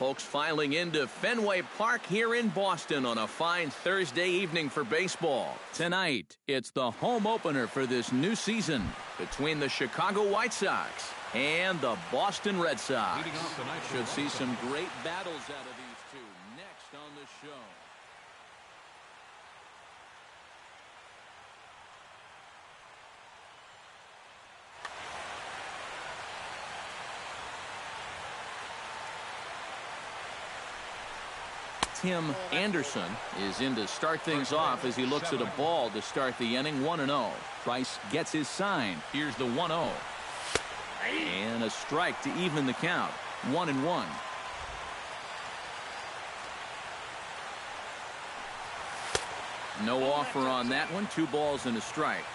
Folks filing into Fenway Park here in Boston on a fine Thursday evening for baseball. Tonight, it's the home opener for this new season between the Chicago White Sox and the Boston Red Sox. Should see some great battles out of these two next on the show. Tim Anderson is in to start things off as he looks at a ball to start the inning. 1-0. Price gets his sign. Here's the 1-0. And a strike to even the count. 1-1. No offer on that one. 2 balls and a strike.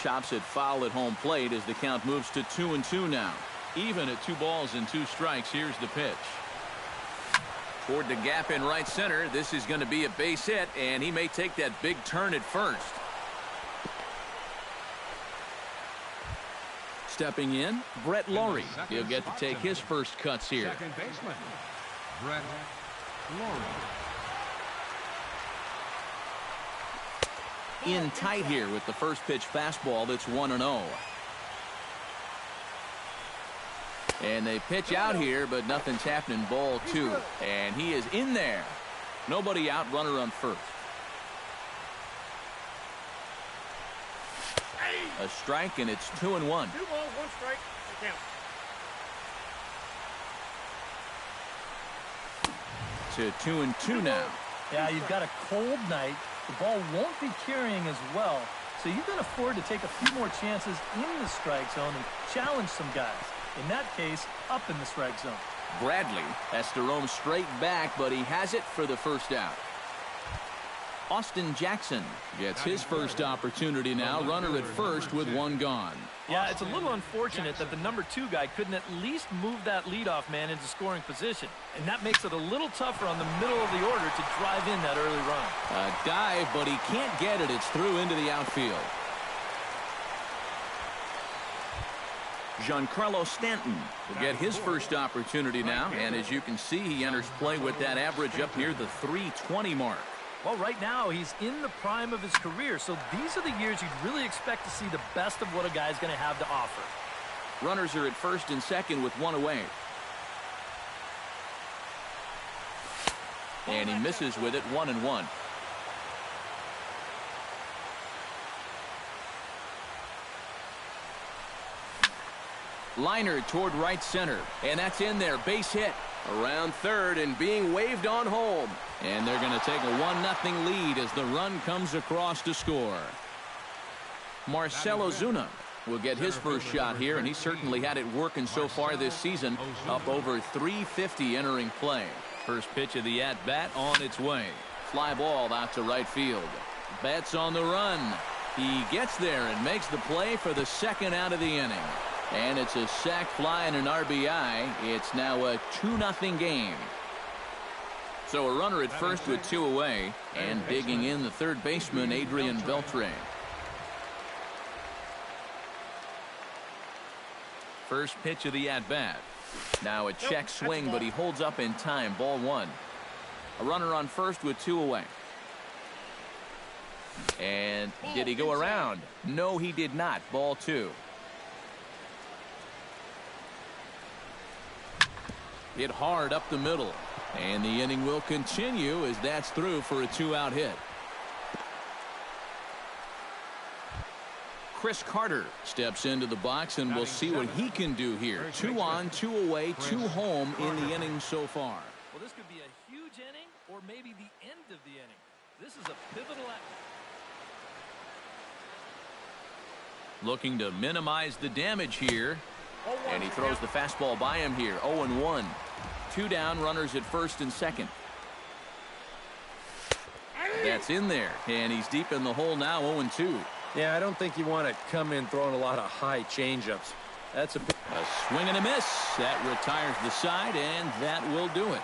Chops it foul at home plate as the count moves to 2-2 now. Even at 2 balls and 2 strikes. Here's the pitch. Toward the gap in right center. This is going to be a base hit, and he may take that big turn at first. Stepping in, Brett Lawrie. He'll get to take his first cuts here. Second baseman, Brett Lawrie. In tight here with the first pitch fastball that's 1-0. And they pitch out here, but nothing's happening. Ball 2. And he is in there. Nobody out, runner on first. A strike, and it's 2-1. 2 balls, 1 strike. To 2-2 now. Yeah, you've got a cold night. The ball won't be carrying as well, so you can afford to take a few more chances in the strike zone and challenge some guys. In that case, up in the strike zone. Bradley has to roam straight back, but he has it for the first out. Austin Jackson gets his first opportunity now. Runner at first with one gone. Yeah, it's a little unfortunate that the number 2 guy couldn't at least move that leadoff man into scoring position. And that makes it a little tougher on the middle of the order to drive in that early run. A dive, but he can't get it. It's through into the outfield. Giancarlo Stanton will get his first opportunity now. And as you can see, he enters play with that average up near the 320 mark. Well, right now, he's in the prime of his career, so these are the years you'd really expect to see the best of what a guy's going to have to offer. Runners are at first and second with one away. And he misses with it, 1-1. Liner toward right center, and that's in there, base hit. Around third and being waved on home. And they're going to take a 1-0 lead as the run comes across to score. Marcell Ozuna will get his first shot here, and he certainly had it working so far this season. Up over 350 entering play. First pitch of the at-bat on its way. Fly ball out to right field. Betts on the run. He gets there and makes the play for the second out of the inning. And it's a sac fly and an RBI. It's now a 2-0 game. So a runner at first with two away, and digging in the third baseman, Adrian Beltre. First pitch of the at-bat. Now a check swing, but he holds up in time. Ball one. A runner on first with two away. And did he go around? No, he did not. Ball two. Hit hard up the middle. And the inning will continue as that's through for a two-out hit. Chris Carter steps into the box, and we'll see what he can do here. 2 on, 2 away, 2 home in the inning so far. Well, this could be a huge inning or maybe the end of the inning. This is a pivotal act. Looking to minimize the damage here. And he throws the fastball by him here. 0-1. 2 down, runners at first and second. That's in there, and he's deep in the hole now. 0-2. Yeah, I don't think you want to come in throwing a lot of high changeups. That's a swing and a miss. That retires the side, and that will do it.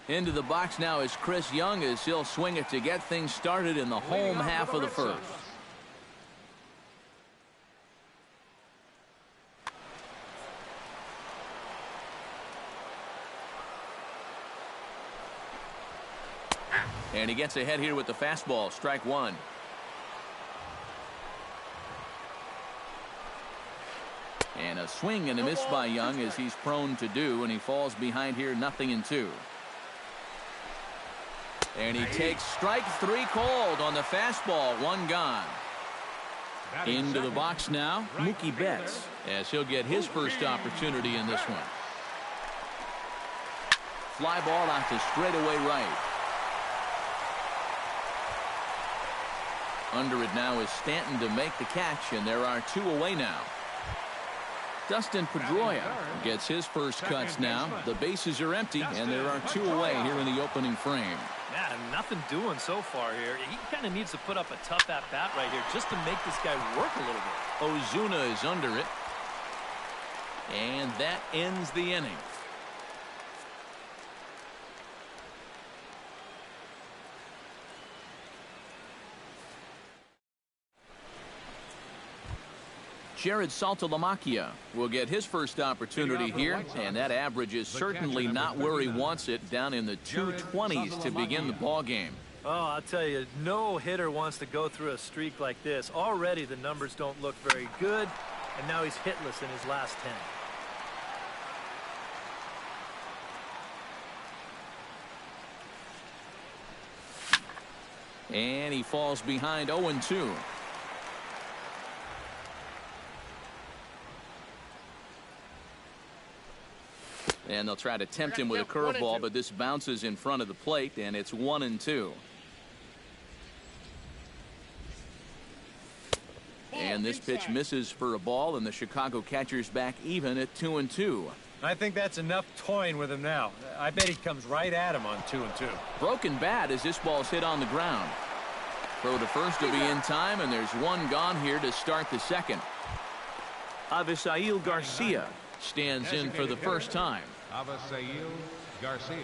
Into the box now is Chris Young, as he'll swing it to get things started in the home half of the first. And he gets ahead here with the fastball. Strike one. And a swing and a miss by Young, as he's prone to do, and he falls behind here 0-2. And he takes strike 3 called on the fastball. 1 gone. Into the box now, Mookie Betts, as he'll get his first opportunity in this one. Fly ball out to straightaway right. Under it now is Stanton to make the catch, and there are 2 away now. Dustin Pedroia gets his first cuts now. The bases are empty, and there are 2 away here in the opening frame. Yeah, nothing doing so far here. He kind of needs to put up a tough at-bat right here just to make this guy work a little bit. Ozuna is under it. And that ends the inning. Jared Saltalamacchia will get his first opportunity here, and that average is certainly not where he wants it, down in the 220s to begin the ball game. Oh, I'll tell you, no hitter wants to go through a streak like this. Already the numbers don't look very good, and now he's hitless in his last 10. And he falls behind 0-2. And they'll try to tempt him with a curveball, but this bounces in front of the plate, and it's 1-2. And this pitch misses for a ball, and the Chicago catcher's back even at 2-2. I think that's enough toying with him now. I bet he comes right at him on 2-2. Broken bat as this ball's hit on the ground. Throw to first to be in time, and there's one gone here to start the second. Avisail Garcia stands in for the first time. Avisail Garcia.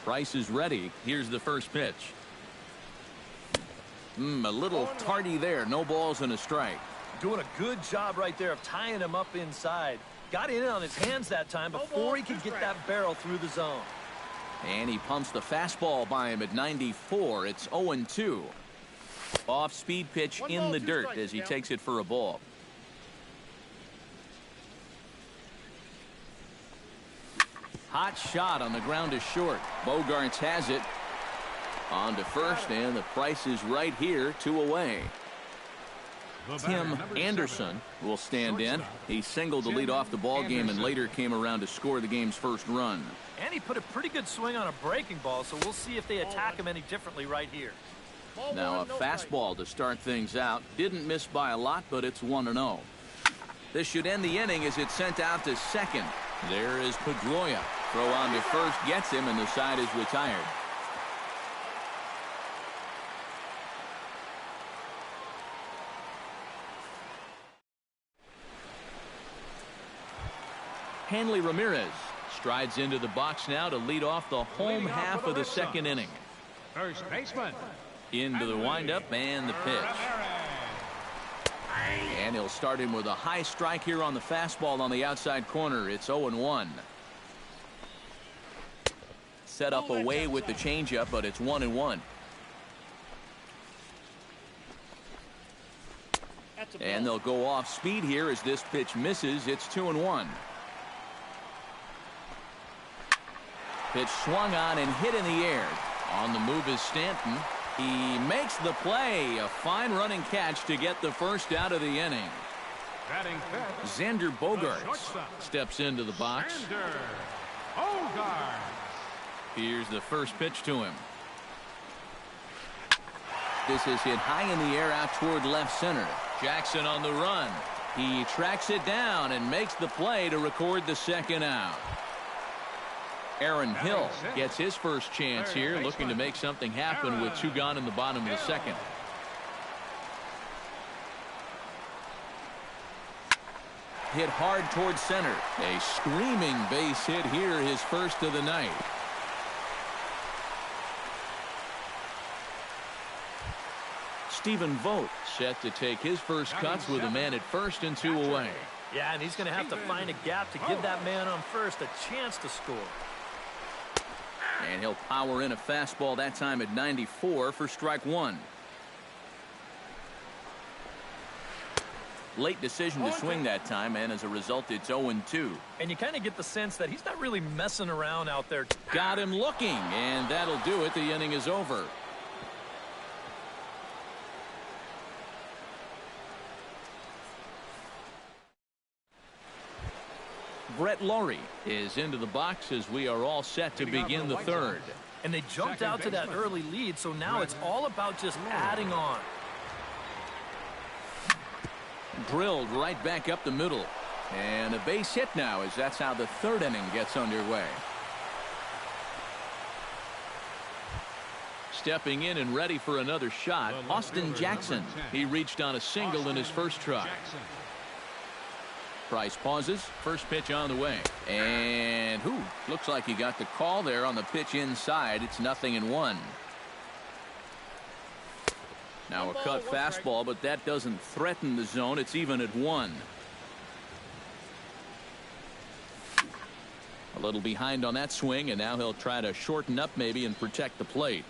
Price is ready. Here's the first pitch. A little tardy there. No balls and a strike. Doing a good job right there of tying him up inside. Got in on his hands that time before he could get that barrel through the zone. And he pumps the fastball by him at 94. It's 0-2. Off-speed pitch in the dirt as he takes it for a ball. Hot shot on the ground is short. Bogarts has it. On to first, and the Price is right here, 2 away. Tim Anderson will stand in. He singled to lead off the ball game and later came around to score the game's first run. And he put a pretty good swing on a breaking ball, so we'll see if they attack him any differently right here. Now a fastball to start things out. Didn't miss by a lot, but it's 1-0. This should end the inning as it's sent out to second. There is Pedroia. Throw on to first gets him, and the side is retired. Hanley Ramirez strides into the box now to lead off the home half of the second inning. First baseman. Into the windup and the pitch. And he'll start him with a high strike here on the fastball on the outside corner. It's 0-1. Set up away with the changeup, but it's 1-1. And they'll go off speed here as this pitch misses. It's 2-1. Pitch swung on and hit in the air. On the move is Stanton. He makes the play. A fine running catch to get the first out of the inning. Xander Bogaerts steps into the box. Here's the first pitch to him. This is hit high in the air out toward left center. Jackson on the run. He tracks it down and makes the play to record the second out. Aaron Hill gets his first chance here, looking to make something happen with 2 gone in the bottom of the second. Hit hard towards center. A screaming base hit here, his first of the night. Stephen Vogt set to take his first cuts with a man at first and 2 away. Yeah, and he's going to have to find a gap to give that man on first a chance to score. And he'll power in a fastball that time at 94 for strike 1. Late decision to swing that time, and as a result, it's 0-2. And you kind of get the sense that he's not really messing around out there. Got him looking, and that'll do it. The inning is over. Brett Laurie is into the box as we are all set to begin the third. And they jumped out to that early lead, so now it's all about just adding on. Drilled right back up the middle. And a base hit now, as that's how the third inning gets underway. Stepping in and ready for another shot, Austin Jackson. He reached on a single in his first try. Price pauses. First pitch on the way. And looks like he got the call there on the pitch inside. It's 0-1. Now a cut fastball, but that doesn't threaten the zone. It's even at 1. A little behind on that swing, and now he'll try to shorten up maybe and protect the plate.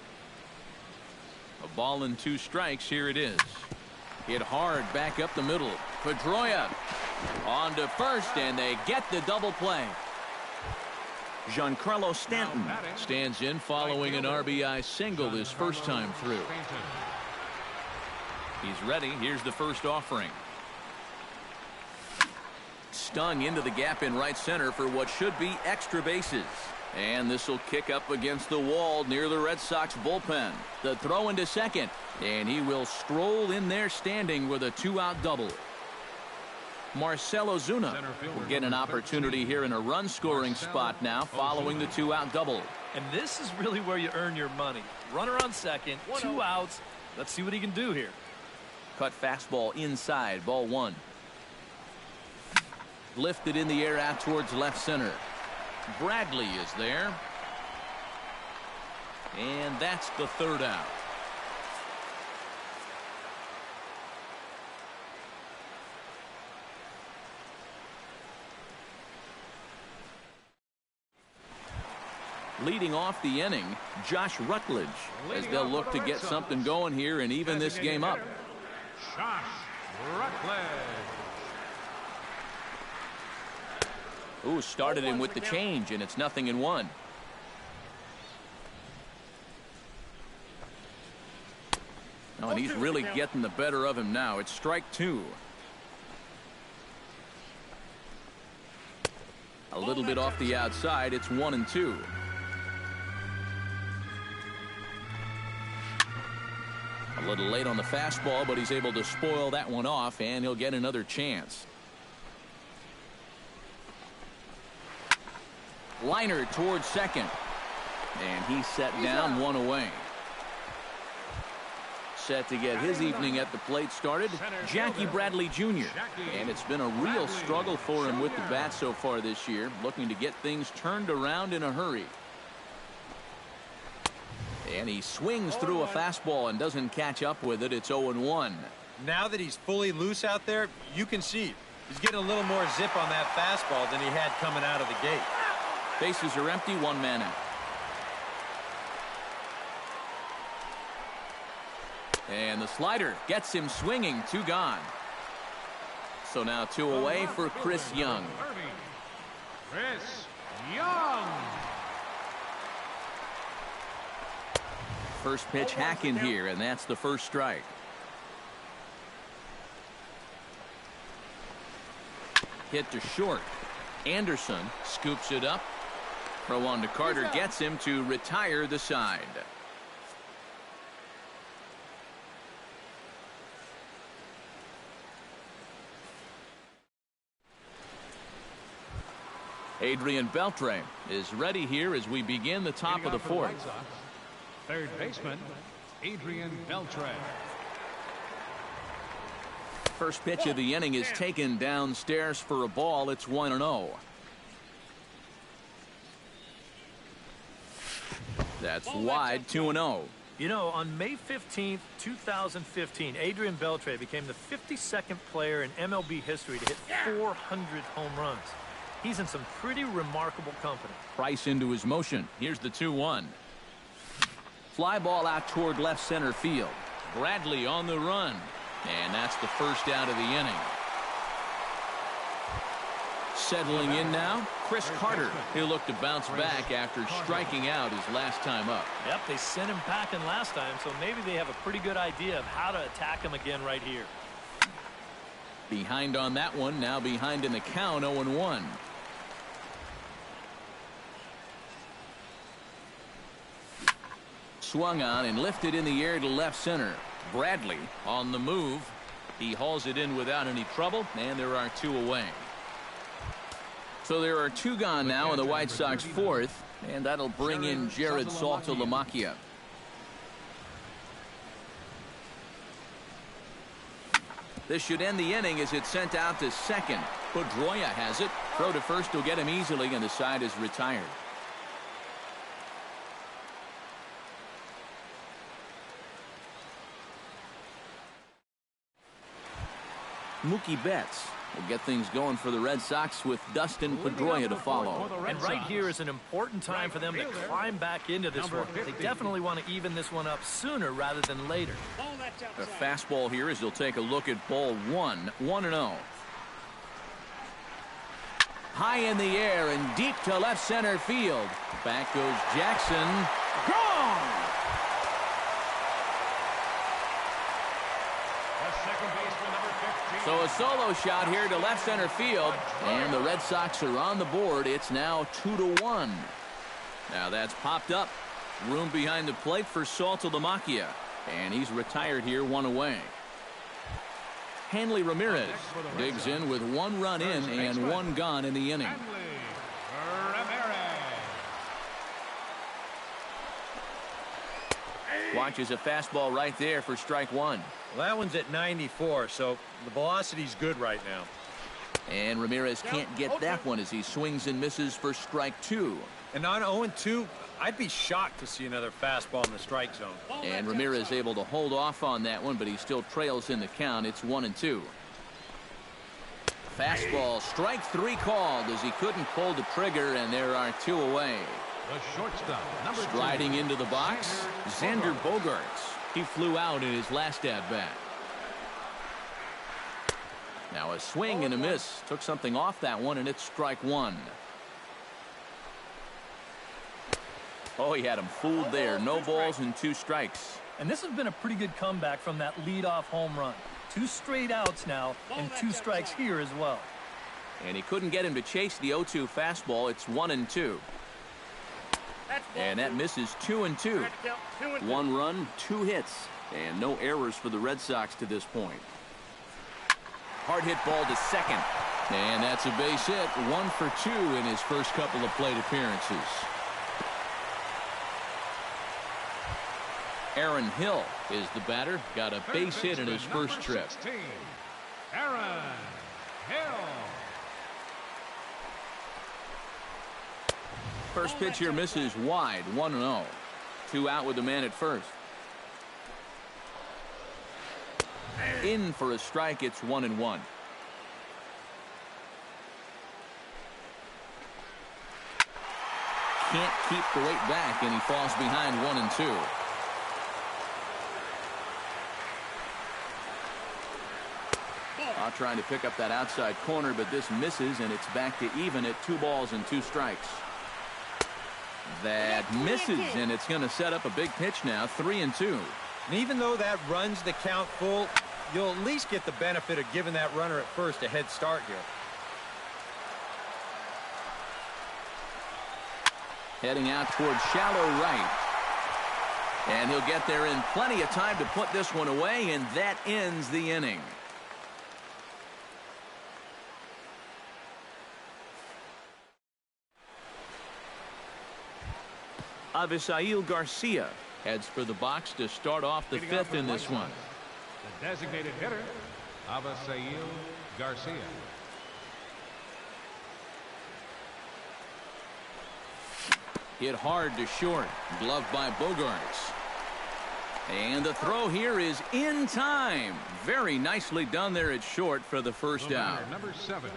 A ball and 2 strikes. Here it is. Hit hard back up the middle. Pedroia on to first, and they get the double play. Giancarlo Stanton stands in following an RBI single his first time through. He's ready. Here's the first offering. Stung into the gap in right center for what should be extra bases. And this will kick up against the wall near the Red Sox bullpen. The throw into second, and he will stroll in there standing with a 2-out double. Marcell Ozuna will get an opportunity here in a run-scoring spot now following the 2-out double. And this is really where you earn your money. Runner on second, 2 outs. Let's see what he can do here. Cut fastball inside, ball 1. Lifted in the air out towards left center. Bradley is there. And that's the 3rd out. Leading off the inning, Josh Rutledge, as they'll look to get something going here and even this game up. Josh Rutledge. Ooh, started him with the change, and it's 0-1. Oh, and he's really getting the better of him now. It's strike 2. A little bit off the outside. It's 1-2. A little late on the fastball, but he's able to spoil that one off, and he'll get another chance. Liner towards second. And he's set down, 1 away. Set to get his evening at the plate started, Jackie Bradley Jr. And it's been a real struggle for him with the bat so far this year, looking to get things turned around in a hurry. And he swings through a fastball and doesn't catch up with it. It's 0-1. Now that he's fully loose out there, you can see he's getting a little more zip on that fastball than he had coming out of the gate. Bases are empty, 1 man out. And the slider gets him swinging, 2 gone. So now 2 away for Chris Young. Chris Young. First pitch hack in here, and that's the first strike. Hit to short. Anderson scoops it up. Throw on to Carter gets him to retire the side. Adrian Beltre is ready here as we begin the top of the 4th. Third baseman, Adrian Beltre. First pitch of the inning is taken downstairs for a ball. It's 1-0. That's wide, 2-0. You know, on May 15th, 2015, Adrian Beltre became the 52nd player in MLB history to hit 400 home runs. He's in some pretty remarkable company. Price into his motion. Here's the 2-1. Fly ball out toward left center field. Bradley on the run. And that's the first out of the inning. Settling in now, Chris Carter. He'll look to bounce back after striking out his last time up. Yep, they sent him packing last time, so maybe they have a pretty good idea of how to attack him again right here. Behind on that one, now behind in the count, 0-1. Swung on and lifted in the air to left center. Bradley on the move. He hauls it in without any trouble, and there are 2 away. So there are 2 gone now in the White Sox 4th, and that'll bring in Jared Saltalamacchia. This should end the inning as it's sent out to second. Pedroia has it. Throw to first will get him easily, and the side is retired. Mookie Betts will get things going for the Red Sox with Dustin Pedroia to follow. And right here is an important time for them to climb back into this one. They definitely want to even this one up sooner rather than later. The fastball here as they'll take a look at ball 1, 1-0. High in the air and deep to left center field. Back goes Jackson. Gone! So a solo shot here to left center field, and the Red Sox are on the board. It's now 2-1. Now that's popped up. Room behind the plate for Saltalamacchia. And he's retired here, one away. Hanley Ramirez digs in with 1 run in and 1 gone in the inning. Watches a fastball right there for strike 1. Well, that one's at 94, so the velocity's good right now. And Ramirez can't get that one as he swings and misses for strike 2. And on 0-2, I'd be shocked to see another fastball in the strike zone. And Ramirez able to hold off on that one, but he still trails in the count. It's 1-2. Fastball, strike 3 called as he couldn't pull the trigger, and there are 2 away. The shortstop, number 2. Striding into the box, Xander Bogaerts. He flew out in his last at-bat. Now a swing and a miss. Took something off that one, and it's strike 1. Oh, he had him fooled there. No balls and 2 strikes. And this has been a pretty good comeback from that leadoff home run. 2 straight outs now and 2 strikes here as well. And he couldn't get him to chase the 0-2 fastball. It's 1-2. And that misses 2-2. 1 run, 2 hits, and no errors for the Red Sox to this point. Hard hit ball to second. And that's a base hit. 1 for 2 in his first couple of plate appearances. Aaron Hill is the batter. Got a base hit in his first trip. 16, Aaron Hill. First pitch here misses wide. 1-0. 2 out with the man at first. In for a strike. It's 1-1. Can't keep the weight back, and he falls behind 1-2. Trying to pick up that outside corner, but this misses, and it's back to even at 2 balls and 2 strikes. That misses, and it's going to set up a big pitch now. 3-2. And even though that runs the count full, you'll at least get the benefit of giving that runner at first a head start here. Heading out towards shallow right. And he'll get there in plenty of time to put this one away, and that ends the inning. Avisail Garcia heads for the box to start off the 5th in this one. The designated hitter, Avisail Garcia. Hit hard to short. Gloved by Bogaerts. And the throw here is in time. Very nicely done there at short for the first out. Number 7.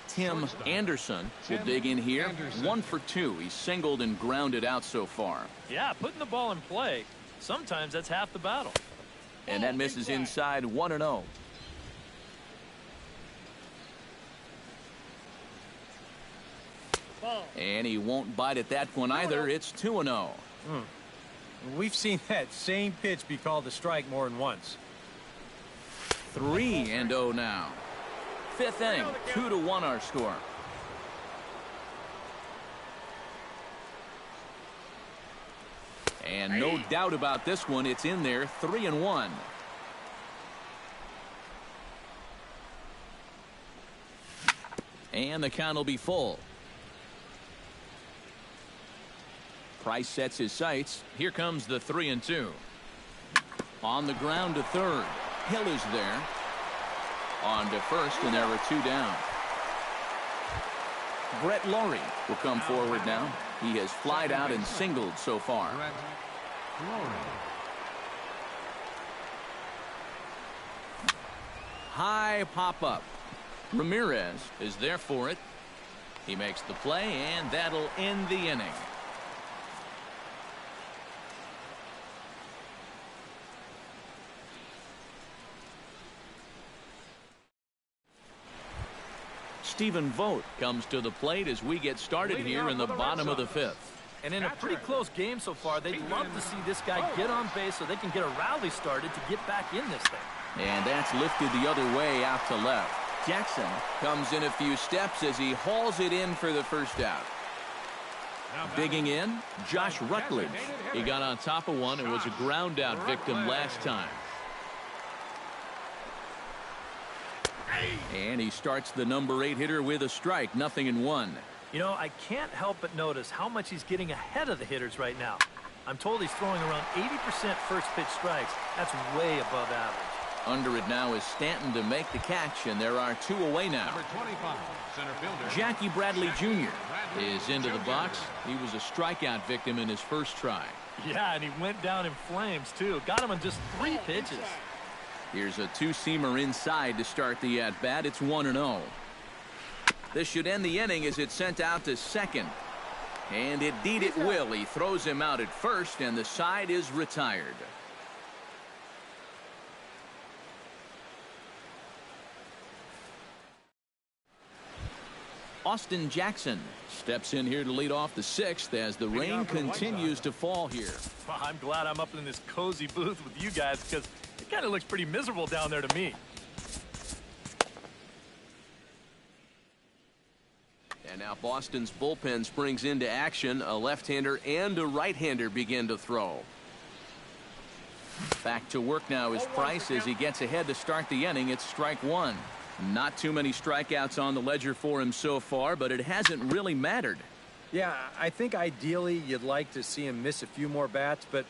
Tim Anderson will dig in here. 1 for 2. He's singled and grounded out so far. Yeah, putting the ball in play. Sometimes that's half the battle. And that misses inside. 1-0. And he won't bite at that one either. It's 2-0. We've seen that same pitch be called a strike more than once. 3-0 now. 5th inning, 2-1 our score. And no doubt about this one, it's in there. 3-1. And the count will be full. Price sets his sights. Here comes the 3-2. On the ground to third. Hill is there. On to first, and there are 2 down. Brett Lawrie will come forward now. He has flied out and singled so far. High pop-up. Ramirez is there for it. He makes the play, and that'll end the inning. Stephen Vogt comes to the plate as we get started here in the bottom of the 5th. And in a pretty close game so far, they'd love to see this guy get on base so they can get a rally started to get back in this thing. And that's lifted the other way out to left. Jackson comes in a few steps as he hauls it in for the first out. Digging in, Josh Rutledge. He got on top of one and was a ground out victim last time. And he starts the number 8 hitter with a strike, 0-1. You know, I can't help but notice how much he's getting ahead of the hitters right now. I'm told he's throwing around 80% first pitch strikes. That's way above average. Under it now is Stanton to make the catch, and there are 2 away now. Number 25, center fielder Jackie Bradley Jr. is into the box. He was a strikeout victim in his first try. Yeah, and he went down in flames, too. Got him on just 3 pitches. Here's a 2-seamer inside to start the at-bat. It's 1-0. This should end the inning as it's sent out to second. And indeed it will. He throws him out at first, and the side is retired. Austin Jackson steps in here to lead off the 6th as the rain continues to fall here. Well, I'm glad I'm up in this cozy booth with you guys because it kind of looks pretty miserable down there to me. And now Boston's bullpen springs into action. A left-hander and a right-hander begin to throw. Back to work now is Price as he gets ahead to start the inning. It's strike 1. Not too many strikeouts on the ledger for him so far, but it hasn't really mattered. Yeah, I think ideally you'd like to see him miss a few more bats, but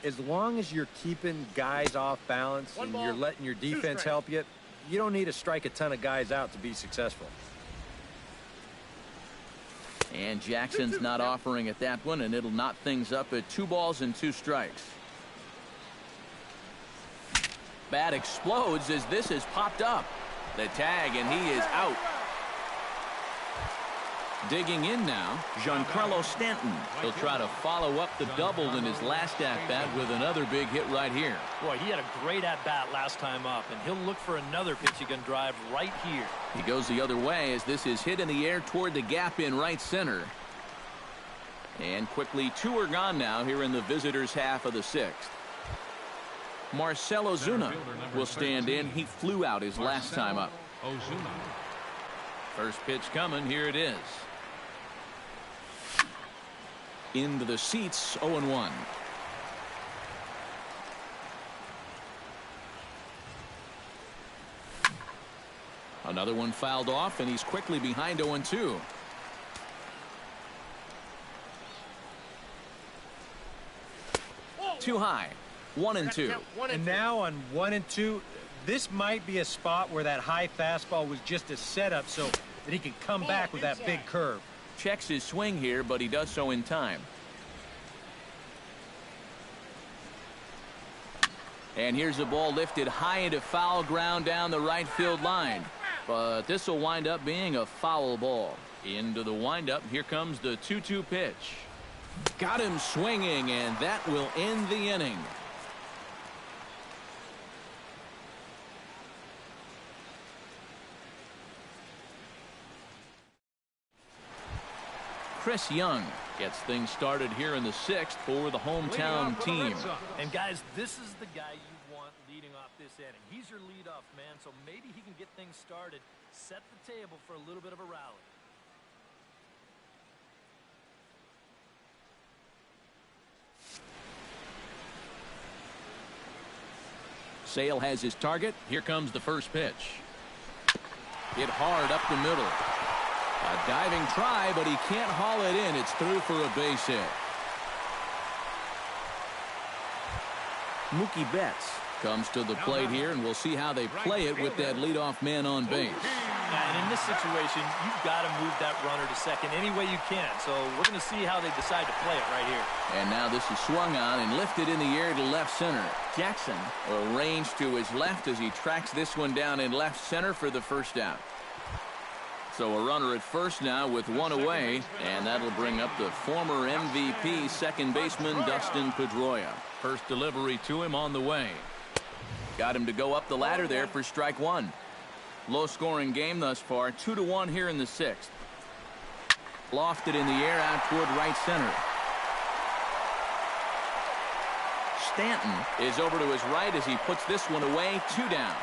as long as you're keeping guys off balance and you're letting your defense help you, you don't need to strike a ton of guys out to be successful. And Jackson's not offering at that one, and it'll knot things up at 2 balls and 2 strikes. Bat explodes as this has popped up. The tag, and he is out. Digging in now, Giancarlo Stanton. He'll try to follow up the double in his last at-bat with another big hit right here. Boy, he had a great at-bat last time up, and he'll look for another pitch he can drive right here. He goes the other way as this is hit in the air toward the gap in right center. And quickly 2 are gone now here in the visitors' half of the 6th. Marcell Ozuna will stand in. He flew out his last time up. First pitch coming. Here it is. Into the seats, 0-1. Another one fouled off, and he's quickly behind 0-2. Too high. 1-2. And now on 1-2, this might be a spot where that high fastball was just a setup so that he can come back with that big curve. Checks his swing here, but he does so in time. And here's a ball lifted high into foul ground down the right field line. But this will wind up being a foul ball. Into the windup, here comes the 2-2 pitch. Got him swinging, and that will end the inning. Chris Young gets things started here in the 6th for the hometown team. And guys, this is the guy you want leading off this inning. He's your leadoff man, so maybe he can get things started, set the table for a little bit of a rally. Sale has his target. Here comes the first pitch. Hit hard up the middle. A diving try, but he can't haul it in. It's through for a base hit. Mookie Betts comes to the plate here, and we'll see how they play it with that leadoff man on base. And in this situation, you've got to move that runner to second any way you can. So we're going to see how they decide to play it right here. And now this is swung on and lifted in the air to left center. Jackson arranged to his left as he tracks this one down in left center for the first out. So a runner at first now with 1 away, and that'll bring up the former MVP second baseman Dustin Pedroia. First delivery to him on the way. Got him to go up the ladder there for strike 1. Low scoring game thus far, 2-1 here in the 6th. Lofted in the air out toward right center. Stanton is over to his right as he puts this one away. 2 down.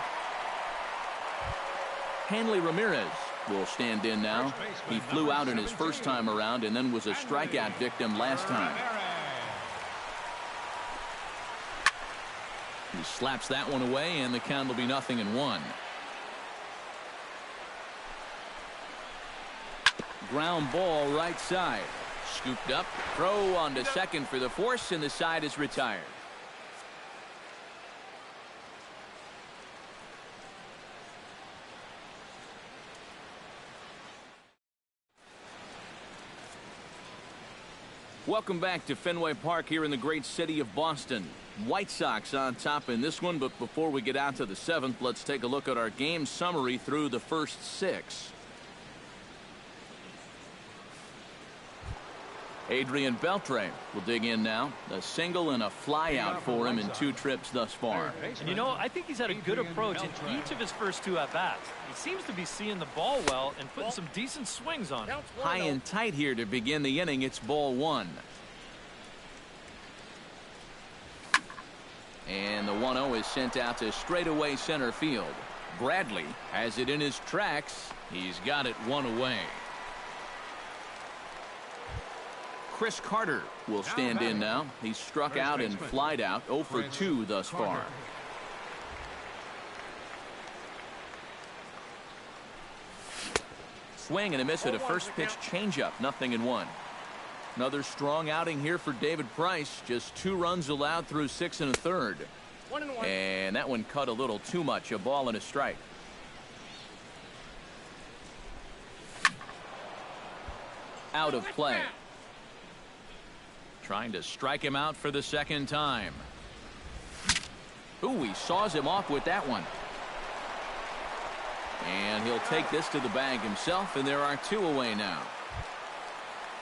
Hanley Ramirez will stand in now. He flew out in his first time around and then was a strikeout victim last time. He slaps that one away, and the count will be 0-1. Ground ball right side. Scooped up. Throw on to second for the force, and the side is retired. Welcome back to Fenway Park here in the great city of Boston. White Sox on top in this one, but before we get out to the 7th, let's take a look at our game summary through the first 6. Adrian Beltre will dig in now. A single and a fly out for him in 2 trips thus far. And you know, I think he's had a good approach in each of his first 2 at-bats. He seems to be seeing the ball well and putting some decent swings on it. High and tight here to begin the inning. It's ball 1. And the 1-0 is sent out to straightaway center field. Bradley has it in his tracks. He's got it 1 away. Chris Carter will stand in now. He's struck out and flied out 0 for 2 thus far. Swing and a miss at a first pitch changeup. 0-1. Another strong outing here for David Price. Just 2 runs allowed through 6 1/3. And that one cut a little too much. A ball and a strike. Out of play. Trying to strike him out for the 2nd time. Ooh, he saws him off with that one. And he'll take this to the bag himself, and there are 2 away now.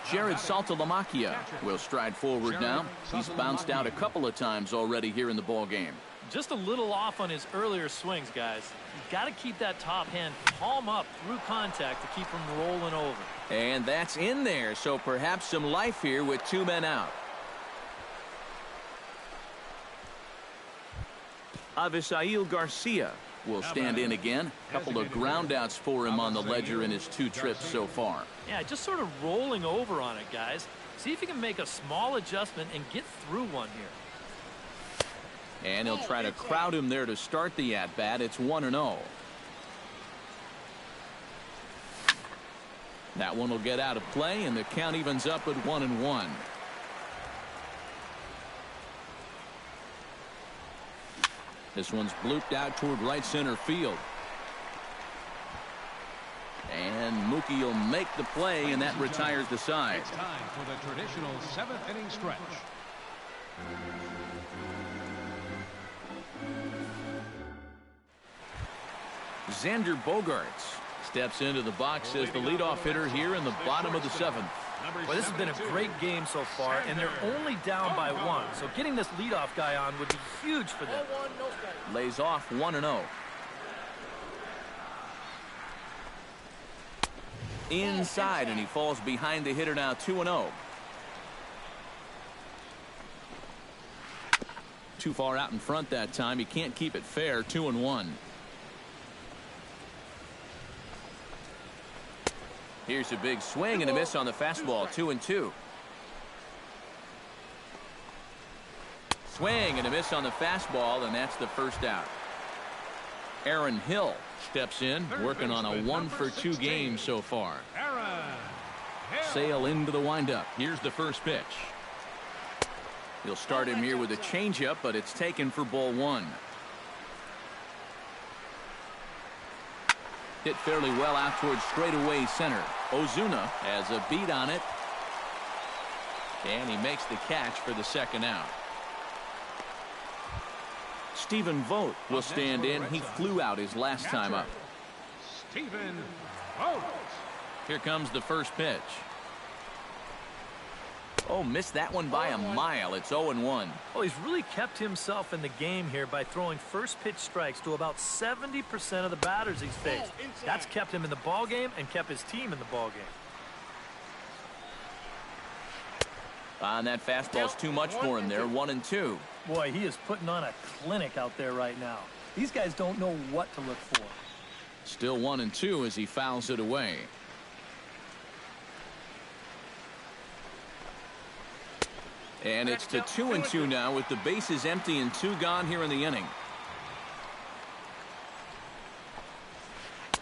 Jared Saltalamacchia will stride forward now. He's bounced out a couple of times already here in the ball game. Just a little off on his earlier swings, guys. You've got to keep that top hand palm up through contact to keep him rolling over. And that's in there, so perhaps some life here with 2 men out. Avisail Garcia will stand in again. A couple of ground outs for him on the ledger in his 2 trips so far. Yeah, just sort of rolling over on it, guys. See if you can make a small adjustment and get through one here. And he'll try to crowd him there to start the at-bat. It's 1-0. That one will get out of play, and the count evens up at 1-1. This one's blooped out toward right center field. And Mookie will make the play, and that retires the side. It's time for the traditional 7th inning stretch. Xander Bogaerts steps into the box as the leadoff hitter here in the bottom of the 7th. Well, this has been a great game so far, and they're only down by 1. So getting this leadoff guy on would be huge for them. Lays off 1-0. Inside, and he falls behind the hitter now 2-0. Too far out in front that time. He can't keep it fair. 2-1. Here's a big swing and a miss on the fastball. 2-2. Swing and a miss on the fastball, and that's the first out. Aaron Hill steps in, working on a 1 for 2 game so far. Sail into the windup. Here's the first pitch. He'll start him here with a changeup, but it's taken for ball 1. Hit fairly well out towards straightaway center. Ozuna has a beat on it. And he makes the catch for the 2nd out. Stephen Vogt will stand in. He flew out his last time up. Stephen Vogt. Here comes the first pitch. Oh, missed that one by a mile. It's 0-1. Oh, he's really kept himself in the game here by throwing first pitch strikes to about 70% of the batters he's faced. That's kept him in the ball game and kept his team in the ball game. And that fastball's too much for him there. 1-2. Boy, he is putting on a clinic out there right now. These guys don't know what to look for. Still 1-2 as he fouls it away. And it's to 2-2 now with the bases empty and 2 gone here in the inning.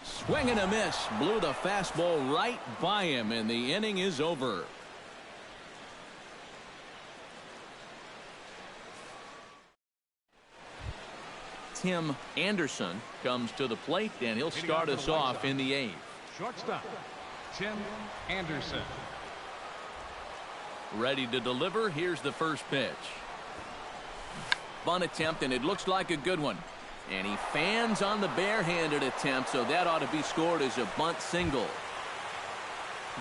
Swing and a miss. Blew the fastball right by him, and the inning is over. Tim Anderson comes to the plate, and he'll start us off in the 8th. Shortstop, Tim Anderson. Ready to deliver. Here's the first pitch. Bunt attempt, and it looks like a good one. And he fans on the barehanded attempt, so that ought to be scored as a bunt single.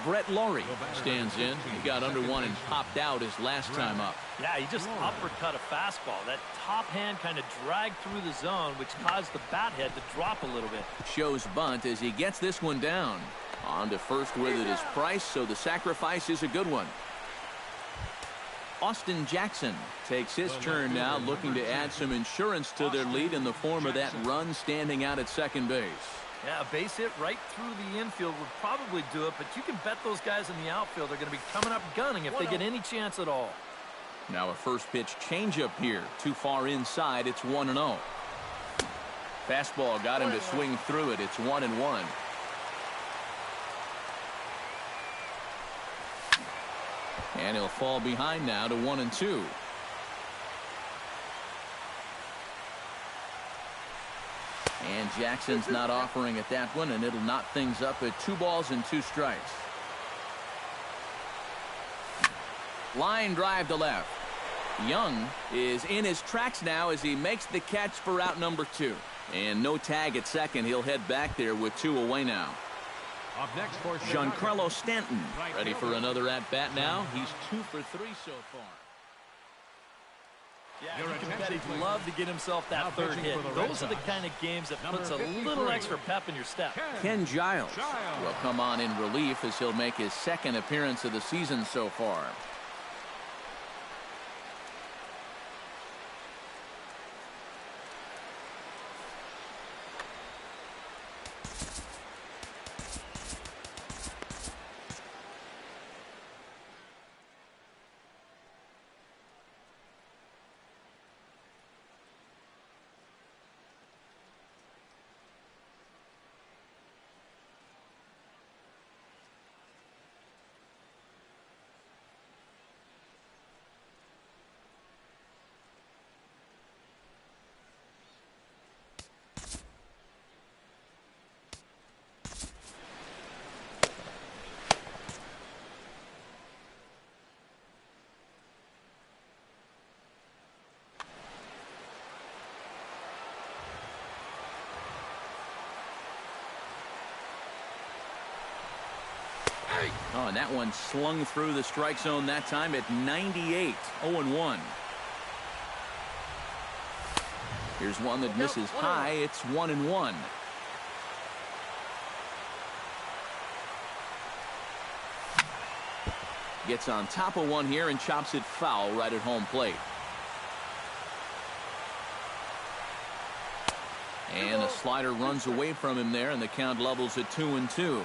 Brett Laurie stands in. He got under one and popped out his last time up. Yeah, he just uppercut a fastball. That top hand kind of dragged through the zone, which caused the bat head to drop a little bit. Shows bunt as he gets this one down. On to first with it is Price, so the sacrifice is a good one. Austin Jackson takes his turn now, looking to add some insurance to their lead in the form of that run standing out at second base. Yeah, a base hit right through the infield would probably do it, but you can bet those guys in the outfield are going to be coming up gunning if they get any chance at all. Now a first pitch changeup here. Too far inside. It's 1-0. Fastball got him to swing through it. It's 1-1. And he'll fall behind now to 1-2. And Jackson's not offering at that one, and it'll knot things up at 2 balls and 2 strikes. Line drive to left. Young is in his tracks now as he makes the catch for out number 2. And no tag at second. He'll head back there with 2 away now. Up next for Giancarlo Stanton ready for another at-bat now. He's 2 for 3 so far. Yeah, you can bet he'd love to get himself that third hit. Those are the kind of games that puts a little extra pep in your step. Ken Giles will come on in relief as he'll make his 2nd appearance of the season so far. Oh, and that one slung through the strike zone that time at 98. 0-1. Here's one that misses high. It's 1-1. Gets on top of one here and chops it foul right at home plate. And a slider runs away from him there, and the count levels at 2-2.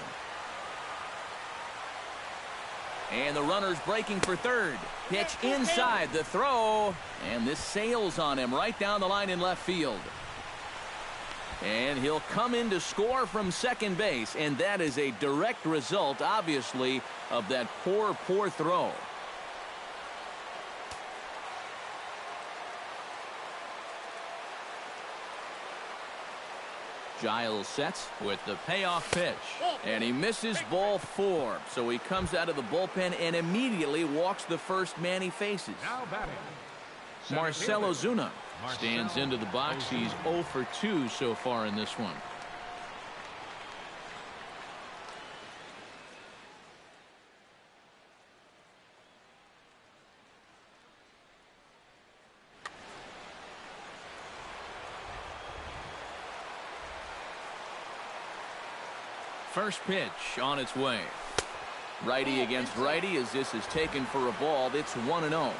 And the runner's breaking for third. Pitch inside, the throw, and this sails on him right down the line in left field. And he'll come in to score from second base, and that is a direct result, obviously, of that poor throw. Giles sets with the payoff pitch, and he misses ball 4, so he comes out of the bullpen and immediately walks the first man he faces. Now batting, Marcell Ozuna stands into the box. He's 0 for 2 so far in this one. First pitch on its way. Righty against righty as this is taken for a ball. It's 1-0.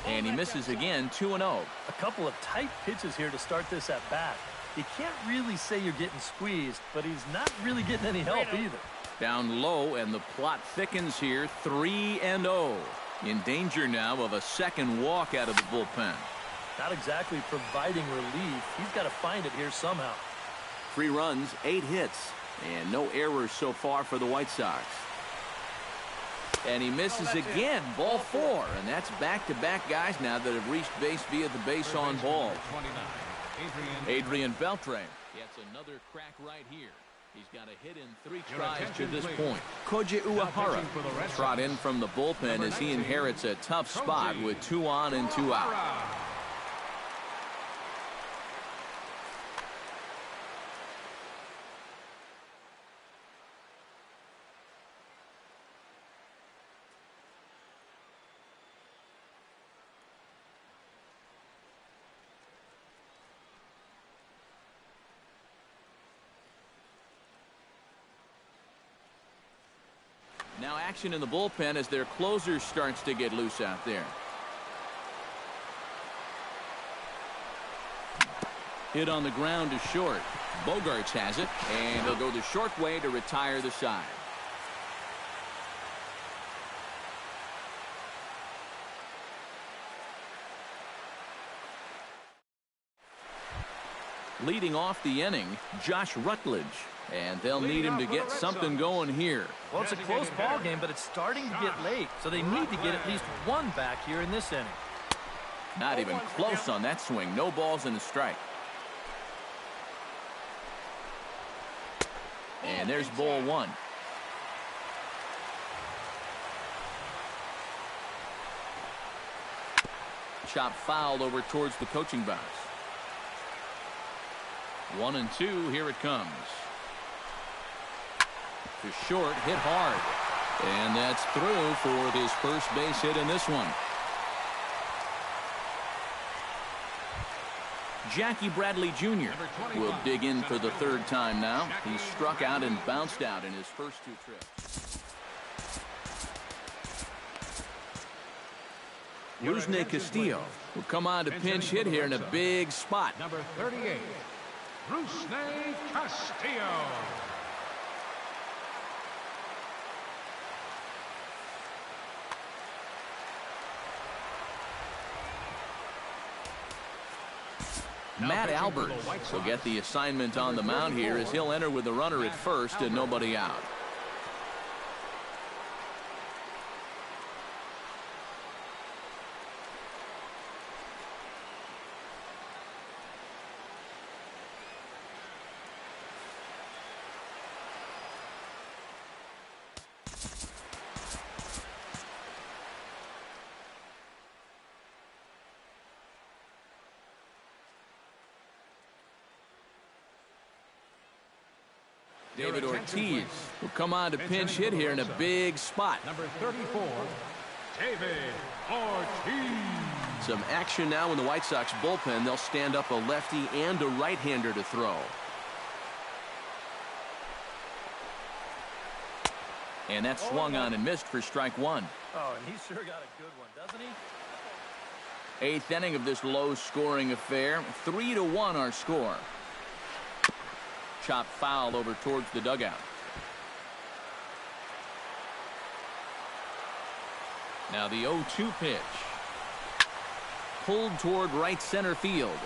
And he misses again, 2-0. A couple of tight pitches here to start this at bat. You can't really say you're getting squeezed, but he's not really getting any help either. Down low, and the plot thickens here, 3-0. In danger now of a second walk out of the bullpen. Not exactly providing relief. He's got to find it here somehow. 3 runs, 8 hits, and no errors so far for the White Sox. And he misses again, ball 4, and that's back-to-back guys now that have reached base via the base on ball. Adrian Beltre gets another crack right here. He's got a hit in 3 tries to this point. Koji Uehara trot in from the bullpen as he inherits a tough spot with 2 on and 2 out. Now action in the bullpen as their closer starts to get loose out there. Hit on the ground to short. Bogarts has it, and he'll go the short way to retire the side. Leading off the inning, Josh Rutledge. And they'll need him to get something going here. Well, it's a close ball game, but it's starting to get late, so they need to get at least 1 back here in this inning. Not even close on that swing. No balls and a strike. And there's ball 1. Chop foul over towards the coaching box. 1-2, here it comes. To short, hit hard. And that's through for his first base hit in this one. Jackie Bradley Jr. will dig in for the 3rd time now. He struck out and bounced out in his first 2 trips. Rusney Castillo will come on to pinch hit here in a big spot. Number 38, Rusney Castillo. Matt Albert will get the assignment on the mound here as he'll enter with the runner at first and nobody out. David Ortiz will come on to pinch hit here in a big spot. Number 34, David Ortiz. Some action now in the White Sox bullpen. They'll stand up a lefty and a right-hander to throw. And that swung on and missed for strike 1. Oh, and he sure got a good one, doesn't he? 8th inning of this low-scoring affair. 3-1 our score. Chop foul over towards the dugout. Now the 0-2 pitch. Pulled toward right center field.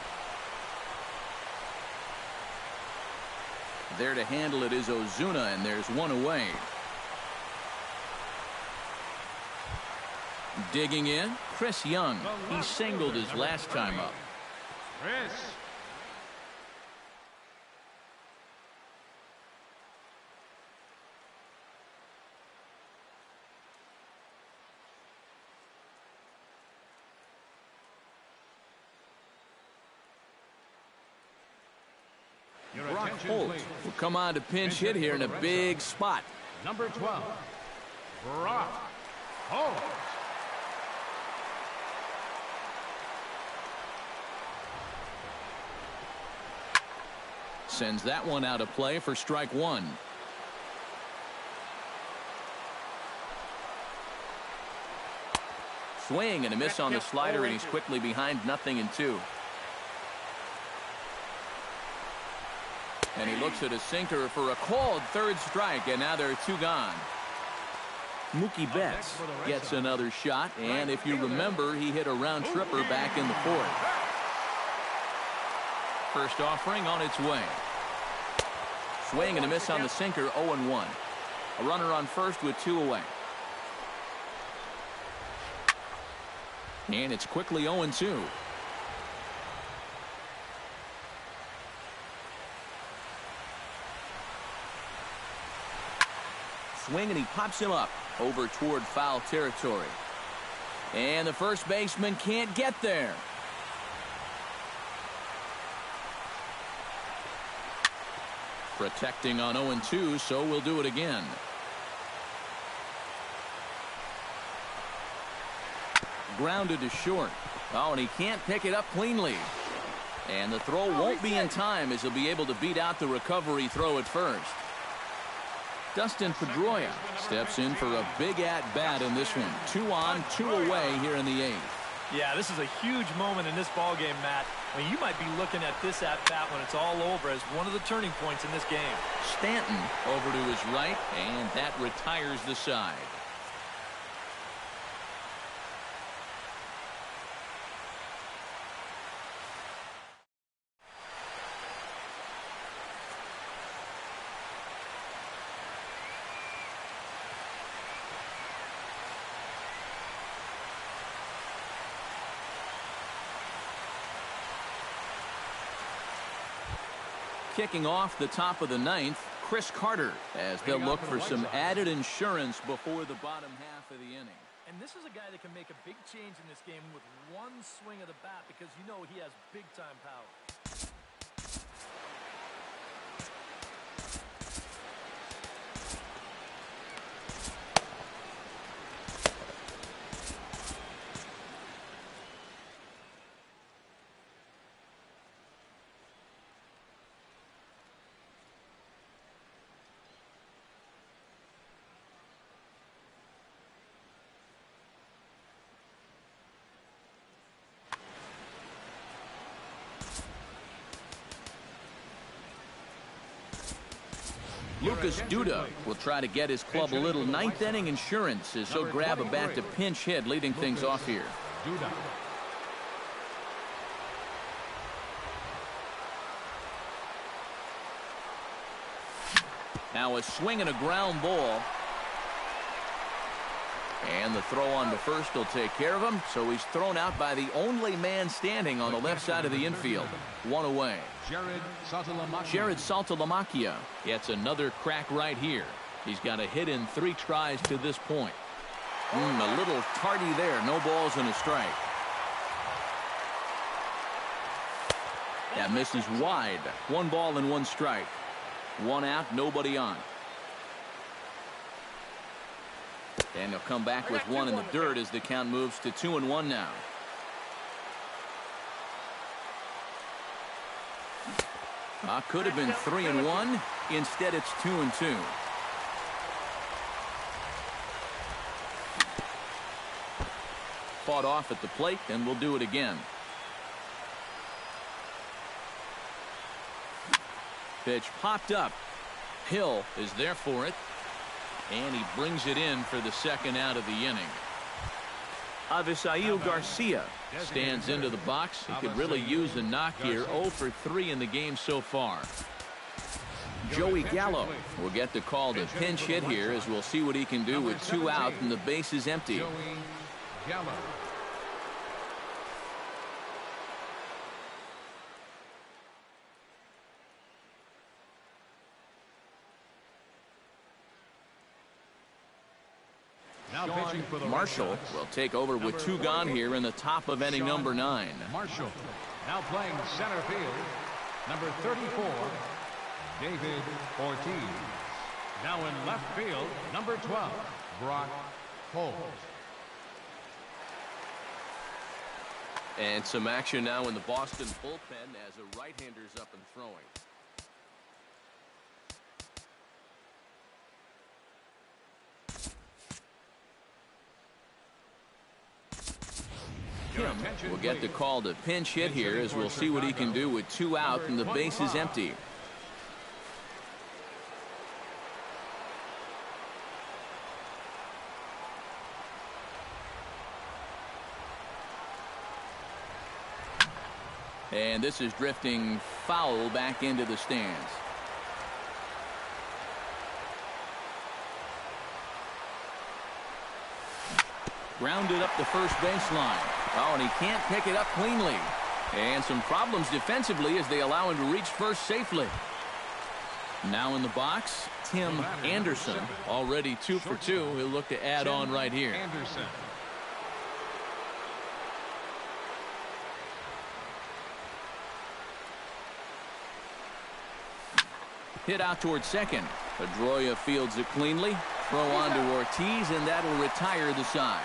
There to handle it is Ozuna, and there's 1 away. Digging in, Chris Young. He singled his last time up. Chris. Brock Holt will come on to pinch hit here in a big spot. Number 12, Brock Holt. Sends that one out of play for strike 1. swing and a miss on the slider, and he's quickly behind 0-2. And he looks at a sinker for a called third strike, and now there are 2 gone. Mookie Betts gets another shot, and if you remember, he hit a round tripper back in the 4th. First offering on its way. Swing and a miss on the sinker, 0-1. A runner on first with 2 away. And it's quickly 0-2. Swing and he pops him up over toward foul territory. And the first baseman can't get there. Protecting on 0-2, so we'll do it again. Grounded to short. Oh, and he can't pick it up cleanly. And the throw won't be in time, as he'll be able to beat out the recovery throw at first. Dustin Pedroia steps in for a big at-bat in this one. 2 on, 2 away here in the 8th. Yeah, this is a huge moment in this ballgame, Matt. I mean, you might be looking at this at-bat when it's all over as one of the turning points in this game. Stanton over to his right, and that retires the side. Kicking off the top of the 9th, Chris Carter, as they'll look for some added insurance before the bottom half of the inning. And this is a guy that can make a big change in this game with one swing of the bat, because you know he has big-time power. Lucas Duda will try to get his club a little 9th inning insurance as he'll grab a bat to pinch hit, leading things off here. Now a swing and a ground ball. And the throw on to first will take care of him, so he's thrown out by the only man standing on the left side of the infield. 1 away. Jared Saltalamacchia gets another crack right here. He's got a hit in 3 tries to this point. A little tardy there. No balls and a strike. That misses wide. 1 ball and 1 strike. 1 out, nobody on. And he'll come back with 1 in the dirt as the count moves to 2-1 now. Could have been 3-1. Instead, it's 2-2. Fought off at the plate, and we'll do it again. Pitch popped up. Hill is there for it. And he brings it in for the 2nd out of the inning. Avisail Garcia stands into the box. He could really use a knock here. 0 for 3 in the game so far. Joey Gallo will get the call to pinch hit here, as we'll see what he can do with 2 out and the base is empty. Marshall will take over with 2 gone here in the top of inning number 9. Marshall now playing center field, number 34, David Ortiz. Now in left field, number 12, Brock Holt. And some action now in the Boston bullpen as a right-hander's up and throwing. will get the call to pinch hit here, as we'll see what he can do with 2 out and the base is empty. And this is drifting foul back into the stands. Grounded up the first baseline. Oh, and he can't pick it up cleanly. And some problems defensively as they allow him to reach first safely. Now in the box, Tim Anderson. Already 2 for 2. He'll look to add on right here. Anderson. Hit out towards second. Pedroia fields it cleanly. Throw on to Ortiz, and that'll retire the side.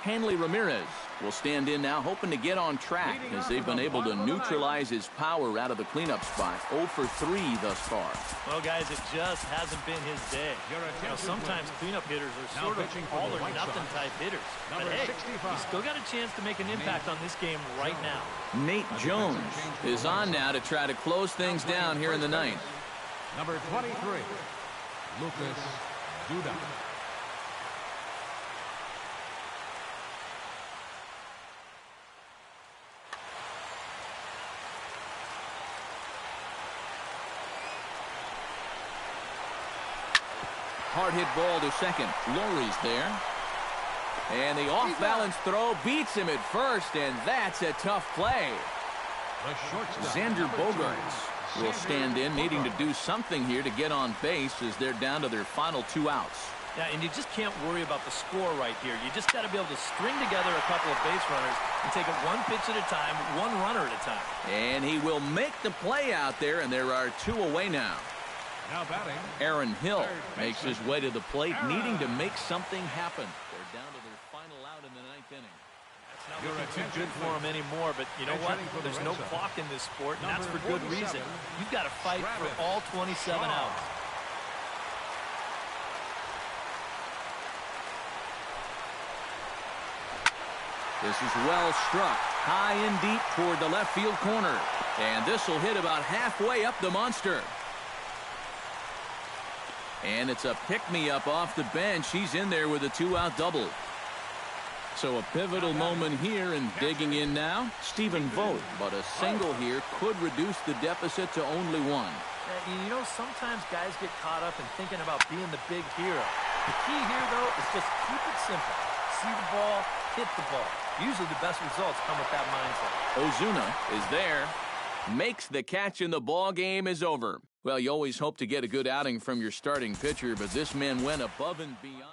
Hanley Ramirez will stand in now, hoping to get on track as they've been able to neutralize his power out of the cleanup spot. 0 for 3 thus far. Well, guys, it just hasn't been his day. You know, sometimes cleanup hitters are sort of all or nothing type hitters. But hey, he's still got a chance to make an impact on this game right now. Nate Jones is on now to try to close things down here in the ninth. Number 23, Lucas Duda. Hard hit ball to second. Lowry's there. And the off-balance throw beats him at first, and that's a tough play. Xander Bogaerts will stand in, needing to do something here to get on base as they're down to their final 2 outs. Yeah, and you just can't worry about the score right here. You just got to be able to string together a couple of base runners and take it 1 pitch at a time, 1 runner at a time. And he will make the play out there, and there are 2 away now. Now batting, Aaron Hill makes his way to the plate, needing to make something happen. They're down to their final out in the 9th inning. That's not looking too good for him anymore, but you know what? There's no clock in this sport, and that's for good reason. You've got to fight for all 27 outs. This is well struck, high and deep toward the left field corner. And this will hit about halfway up the monster. And it's a pick-me-up off the bench. He's in there with a 2-out double. So a pivotal moment here, and digging in now, Stephen Vogt. But a single here could reduce the deficit to only 1. You know, sometimes guys get caught up in thinking about being the big hero. The key here, though, is just keep it simple. See the ball, hit the ball. Usually the best results come with that mindset. Ozuna is there. Makes the catch, and the ball game is over. Well, you always hope to get a good outing from your starting pitcher, but this man went above and beyond.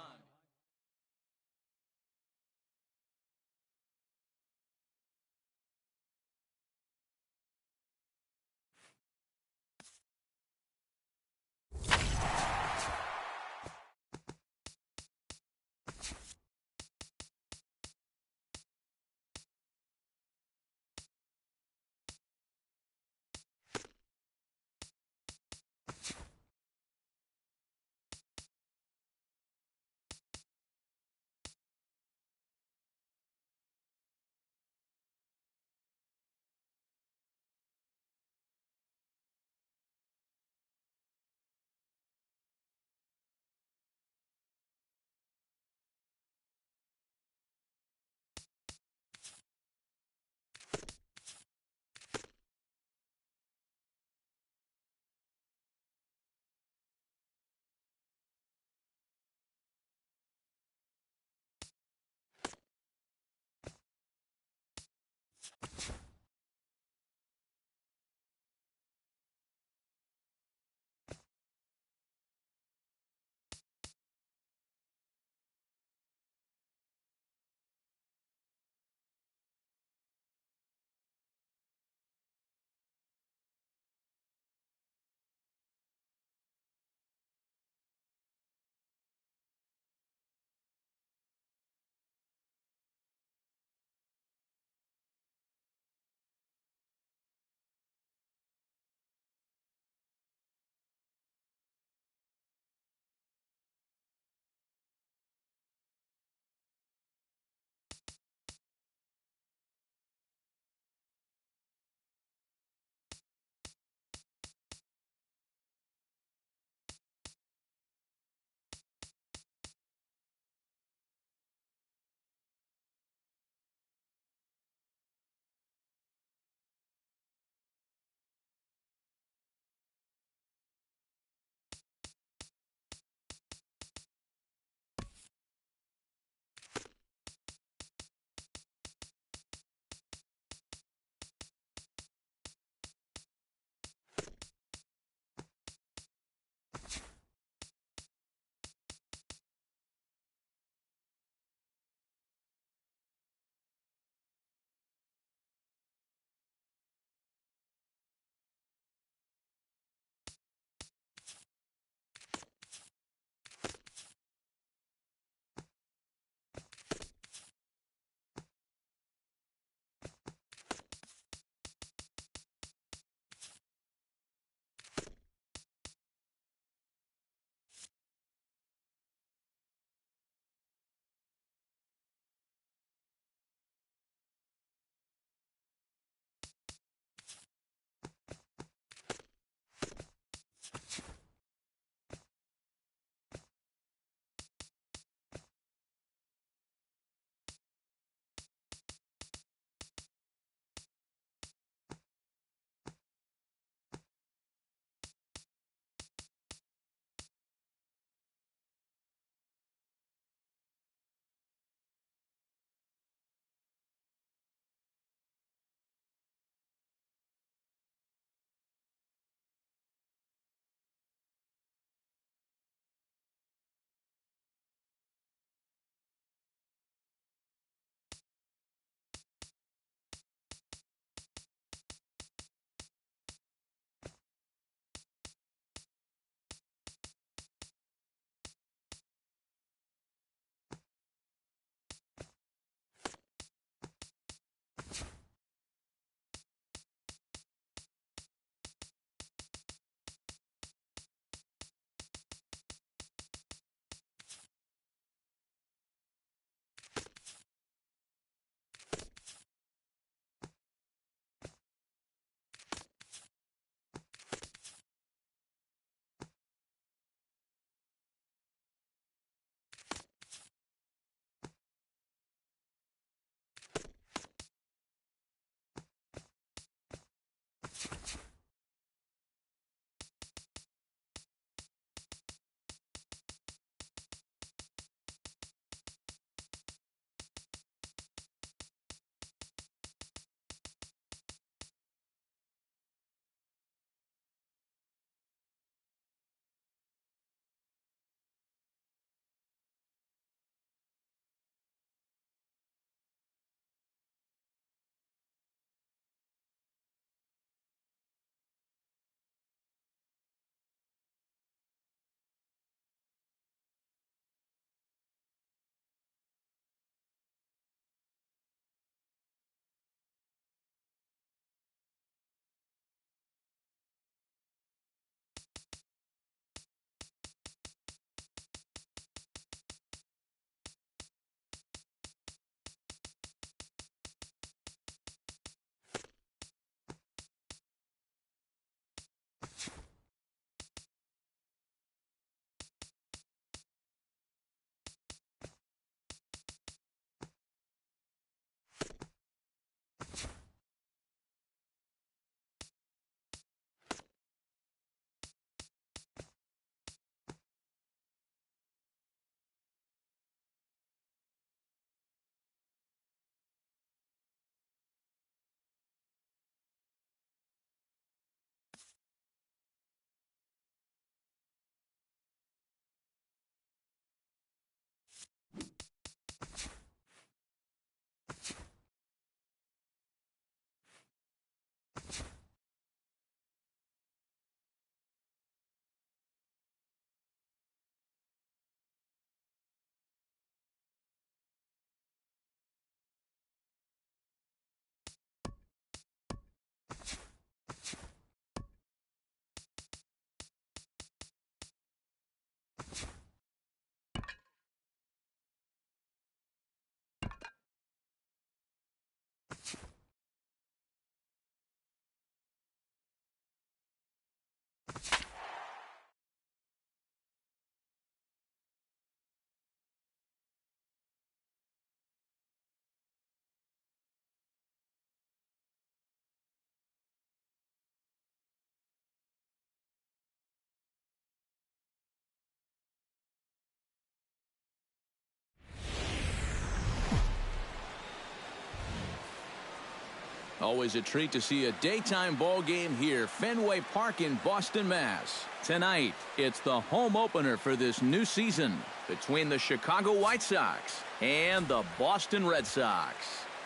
Always a treat to see a daytime ball game here, Fenway Park in Boston, Mass. Tonight, it's the home opener for this new season between the Chicago White Sox and the Boston Red Sox.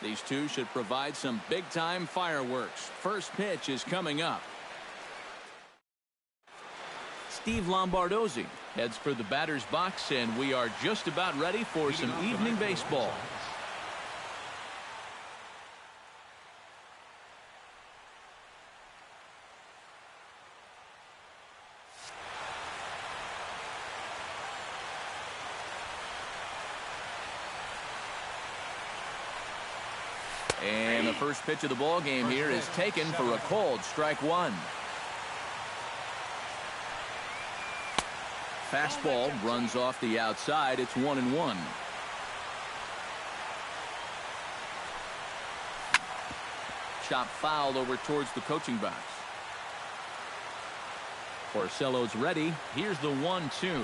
These two should provide some big-time fireworks. First pitch is coming up. Steve Lombardozzi heads for the batter's box, and we are just about ready for some evening baseball. And the first pitch of the ball game here is taken for a cold strike one. Fastball runs off the outside. It's 1-1. Chop foul over towards the coaching box. Porcello's ready. Here's the 1-2.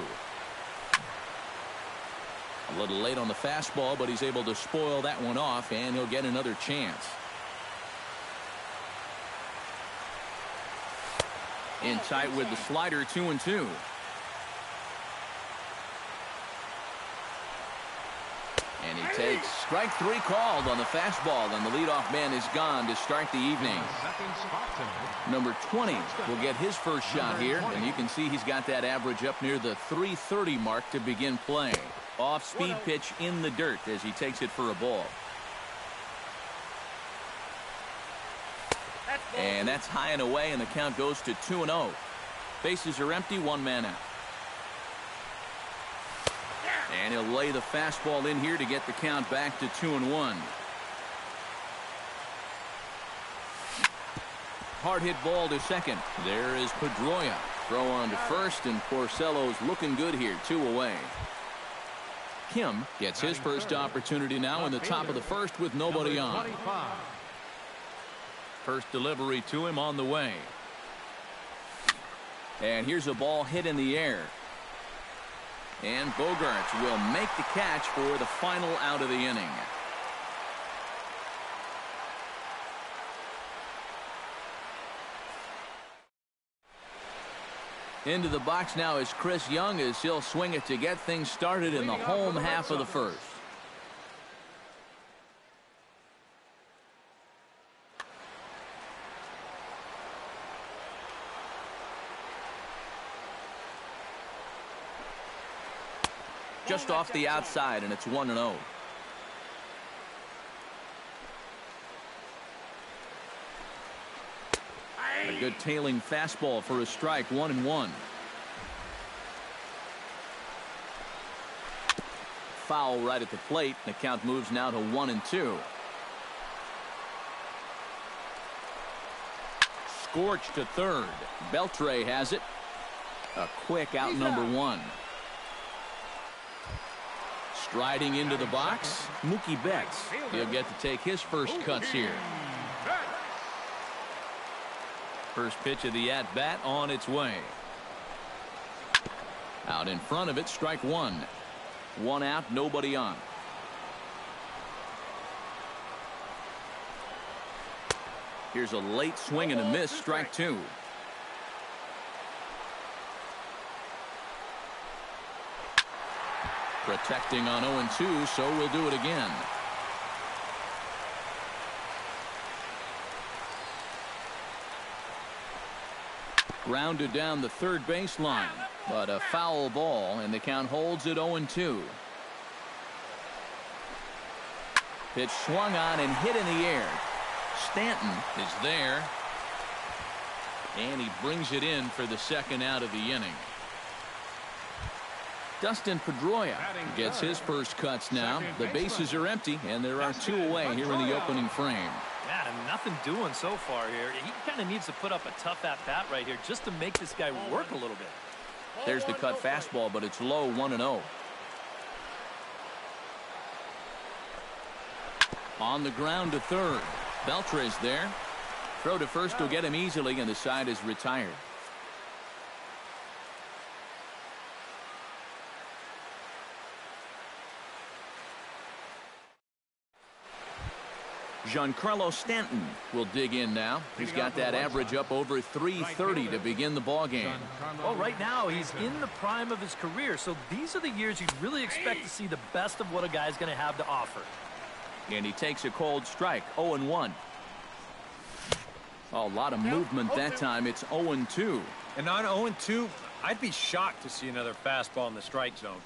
A little late on the fastball, but he's able to spoil that one off, and he'll get another chance. In tight with the slider, 2-2. And he takes strike three called on the fastball, and the leadoff man is gone to start the evening. Number 20 will get his first shot here, and you can see he's got that average up near the 330 mark to begin play. Off-speed pitch in the dirt as he takes it for a ball. And that's high and away, and the count goes to 2-0. Bases are empty, one man out. And he'll lay the fastball in here to get the count back to 2-1. Hard hit ball to second. There is Pedroia. Throw on to first, and Porcello's looking good here, 2 away. Kim gets his first opportunity now in the top of the first with nobody on. First delivery to him on the way. And here's a ball hit in the air. And Bogaerts will make the catch for the final out of the inning. Into the box now is Chris Young as he'll swing it to get things started in the home half of the first. Just off the outside, and it's 1-0. A good tailing fastball for a strike, 1-1. Foul right at the plate. The count moves now to 1-2. Scorched to third. Beltre has it. A quick out number 1. Striding into the box, Mookie Betts. He'll get to take his first cuts here. First pitch of the at-bat on its way. Out in front of it, strike one. One out, nobody on. Here's a late swing and a miss, strike two. Protecting on 0-2, so we'll do it again. Grounded down the third baseline, but a foul ball, and the count holds at 0-2. Pitch swung on and hit in the air. Stanton is there, and he brings it in for the second out of the inning. Dustin Pedroia gets his first cuts now. The bases are empty, and there are two away here in the opening frame. Yeah, nothing doing so far here. He kind of needs to put up a tough at-bat right here just to make this guy work a little bit. There's the cut fastball, but it's low, 1-0. On the ground to third. Beltre's there. Throw to first will get him easily, and the side is retired. Giancarlo Stanton will dig in now. He's got that average up over 330 to begin the ball game. Well, right now he's in the prime of his career, so these are the years you'd really expect to see the best of what a guy's going to have to offer. And he takes a cold strike, 0-1. A lot of movement that time. It's 0-2. And on 0-2, I'd be shocked to see another fastball in the strike zone.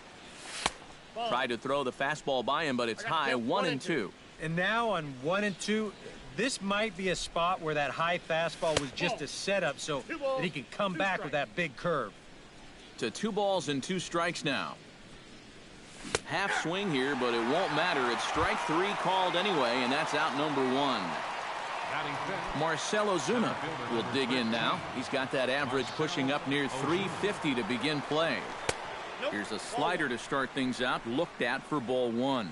Tried to throw the fastball by him, but it's high, 1-2. And now on 1-2, this might be a spot where that high fastball was just a setup so that he can come back with that big curve. To 2 balls and 2 strikes now. Half swing here, but it won't matter. It's strike 3 called anyway, and that's out number 1. Marcell Ozuna will dig in now. He's got that average pushing up near 350 to begin play. Here's a slider to start things out, looked at for ball 1.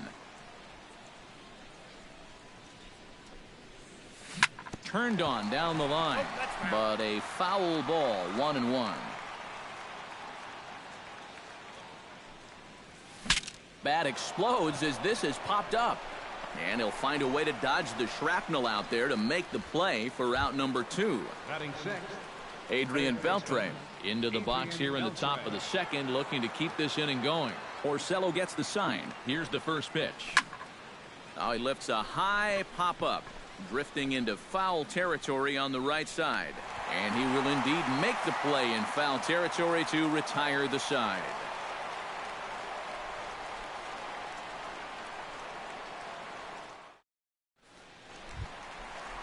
Turned on down the line, but a foul ball, 1-1. Bat explodes as this has popped up. And he'll find a way to dodge the shrapnel out there to make the play for out number 2. Adrian Beltre into the box here in the top of the second, looking to keep this inning going. Porcello gets the sign. Here's the first pitch. Now he lifts a high pop-up, drifting into foul territory on the right side. And he will indeed make the play in foul territory to retire the side.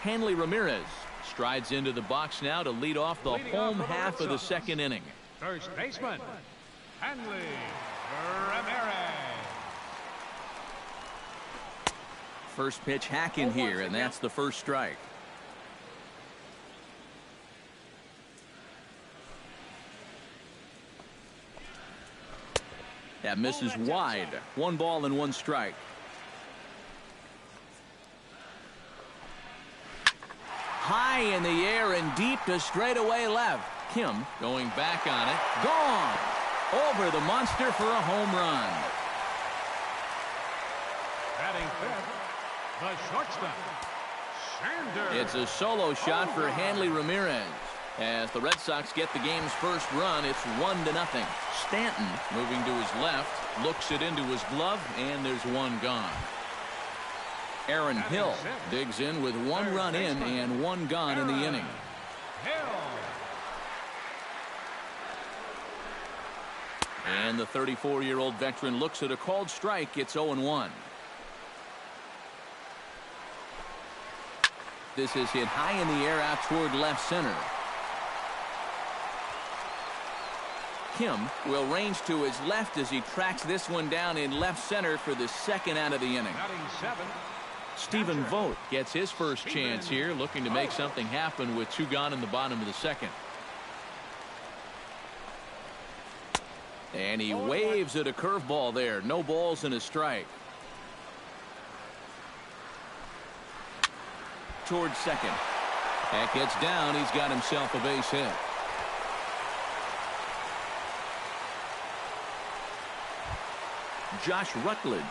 Hanley Ramirez strides into the box now to lead off the home half of the second inning. First baseman, Hanley Ramirez. First pitch hacking here, and that's the first strike. That misses wide. 1 ball and 1 strike. High in the air and deep to straightaway left. Kim going back on it. Gone. Over the monster for a home run. Batting fifth, the shortstop, Sanders. It's a solo shot for Hanley Ramirez. As the Red Sox get the game's first run, it's 1-0. Stanton moving to his left, looks it into his glove, and there's 1 gone. Aaron Hill digs in with 1 run in and 1 gone in the inning. And the 34-year-old veteran looks at a called strike. It's 0-1. This is hit high in the air out toward left center. Kim will range to his left as he tracks this one down in left center for the second out of the inning. Stephen Vogt gets his first chance here, looking to make something happen with 2 gone in the bottom of the second. And he waves at a curveball there. No balls and a strike. Towards second. That gets down. He's got himself a base hit. Josh Rutledge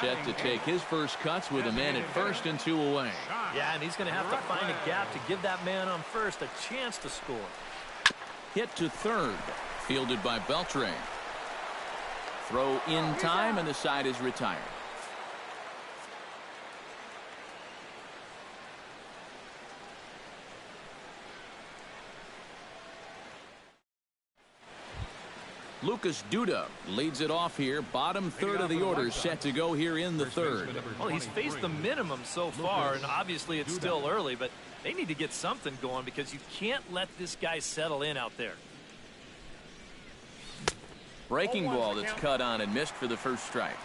set to take his first cuts with a man at first and 2 away. Yeah, and he's going to have to find a gap to give that man on first a chance to score. Hit to third, fielded by Beltre. Throw in time, and the side is retired. Lucas Duda leads it off here. Bottom third of the order set to go here in the third. Well, he's faced the minimum so far, and obviously it's still early, but they need to get something going because you can't let this guy settle in out there. Breaking ball that's cut on and missed for the first strike.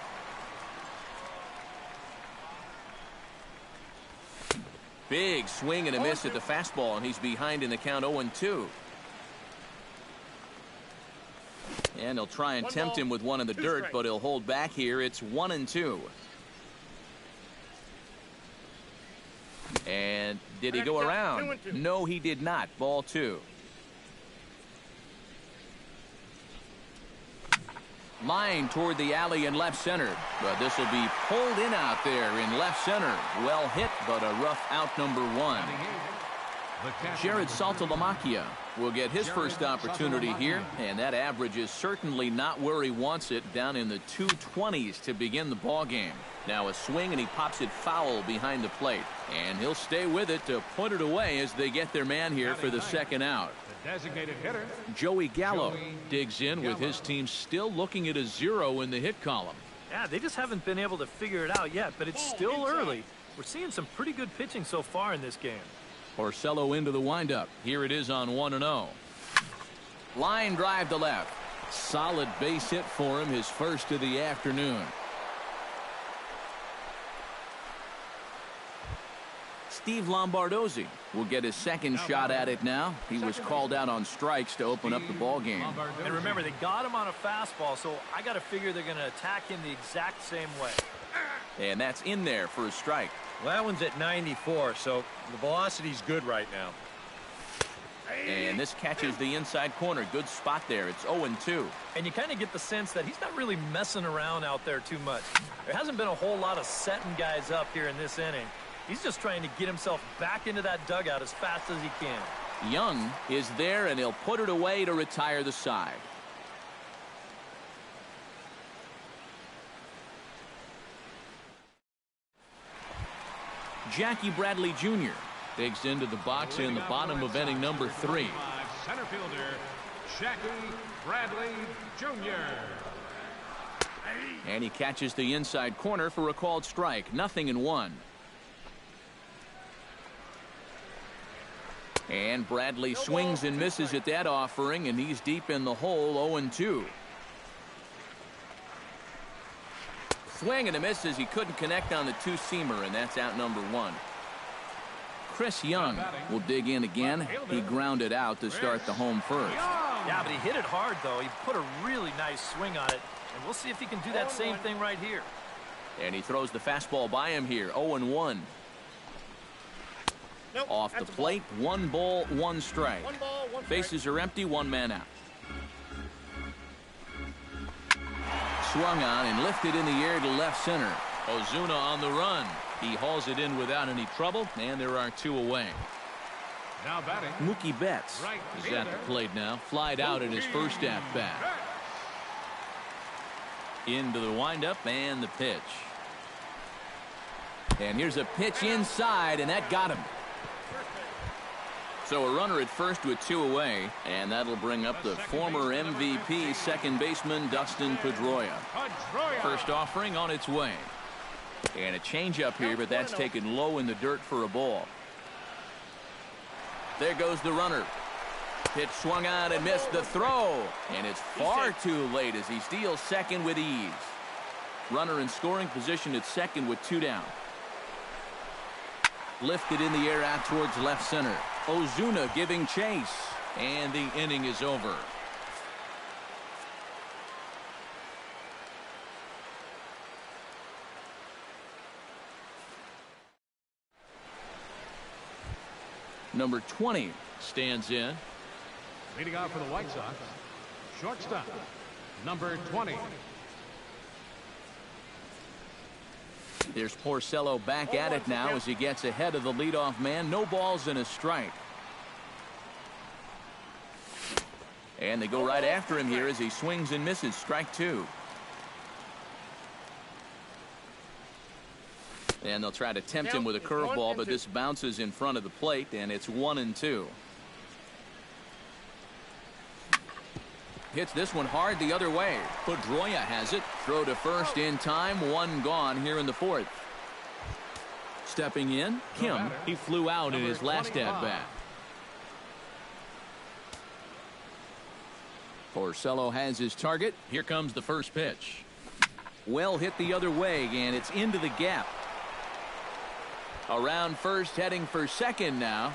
Big swing and a miss at the fastball, and he's behind in the count 0-2. And he'll try and tempt him with 1 in the dirt, but he'll hold back here. It's 1-2. And did he go around? No, he did not. Ball 2. Line toward the alley in left center. But this will be pulled in out there in left center. Well hit, but a rough out number 1. Jared Saltalamacchia will get his first opportunity here, and that average is certainly not where he wants it, down in the 220s to begin the ball game. Now a swing, and he pops it foul behind the plate, and he'll stay with it to put it away as they get their man here for the second out. The designated hitter, Joey Gallo digs in with his team still looking at a 0 in the hit column. Yeah, they just haven't been able to figure it out yet, but it's still early. We're seeing some pretty good pitching so far in this game. Porcello into the windup. Here it is on 1-0. Line drive to left. Solid base hit for him, his first of the afternoon. Steve Lombardozzi will get his second shot at it now. He was called out on strikes to open up the ball game. And remember, they got him on a fastball, so I got to figure they're going to attack him the exact same way. And that's in there for a strike. Well, that one's at 94, so the velocity's good right now. And this catches the inside corner. Good spot there. It's 0-2. And you kind of get the sense that he's not really messing around out there too much. There hasn't been a whole lot of setting guys up here in this inning. He's just trying to get himself back into that dugout as fast as he can. Young is there, and he'll put it away to retire the side. Jackie Bradley Jr. digs into the box in the bottom of inning number 3. Center fielder, Jackie Bradley Jr. And he catches the inside corner for a called strike. 0-1. And Bradley swings and misses at that offering, and he's deep in the hole. 0-2. Swing and a miss as he couldn't connect on the two-seamer, and that's out number 1. Chris Young will dig in again. He grounded out to start the home first. Yeah, but he hit it hard, though. He put a really nice swing on it, and we'll see if he can do that same thing right here. And he throws the fastball by him here. 0-1. Off the plate, 1 ball, 1 strike. Bases are empty, 1 man out. Swung on and lifted in the air to left center. Ozuna on the run. He hauls it in without any trouble, and there are 2 away. Now batting, Mookie Betts is at the plate now. Flied out in his first at-bat. Into the windup and the pitch. And here's a pitch inside, and that got him. So a runner at first with 2 away, and that'll bring up the former MVP second baseman Dustin Pedroia. First offering on its way. And a changeup here, but that's taken low in the dirt for a ball. There goes the runner. Pitch swung on and missed the throw. And it's far too late as he steals second with ease. Runner in scoring position at second with 2 down. Lifted in the air out towards left center. Ozuna giving chase. And the inning is over. Number 20 stands in. Leading off for the White Sox, shortstop, number 20. There's Porcello back at it now as he gets ahead of the leadoff man. No balls and a strike. And they go right after him here as he swings and misses. Strike 2. And they'll try to tempt him with a curveball, but this bounces in front of the plate, and it's 1-2. Hits this one hard the other way. Pedroia has it. Throw to first in time. 1 gone here in the 4th. Stepping in, Kim. He flew out in his last at-bat. Porcello has his target. Here comes the first pitch. Well hit the other way, and it's into the gap. Around first, heading for second now.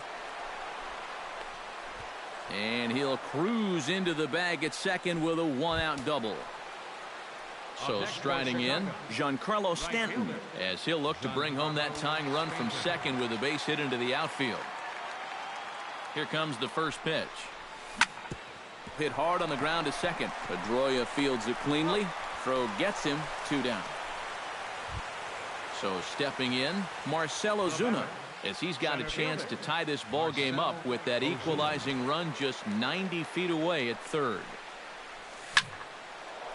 And he'll cruise into the bag at second with a 1-out double. So striding in, Giancarlo Stanton, as he'll look to bring home that tying run from second with a base hit into the outfield. Here comes the first pitch. hit hard on the ground to second. Pedroia fields it cleanly. Throw gets him, 2 down. So stepping in, Marcell Ozuna, as he's got a chance to tie this ball game up with that equalizing run just 90 feet away at third.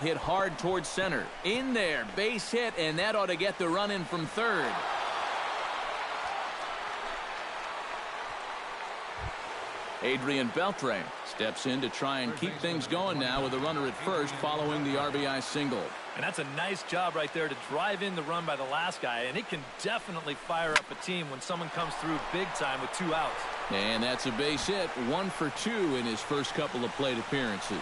Hit hard towards center. In there, base hit, and that ought to get the run in from third. Adrian Beltre steps in to try and keep things going now with a runner at first following the RBI single. And that's a nice job right there to drive in the run by the last guy, and it can definitely fire up a team when someone comes through big time with 2 outs. And that's a base hit, 1 for 2 in his first couple of plate appearances.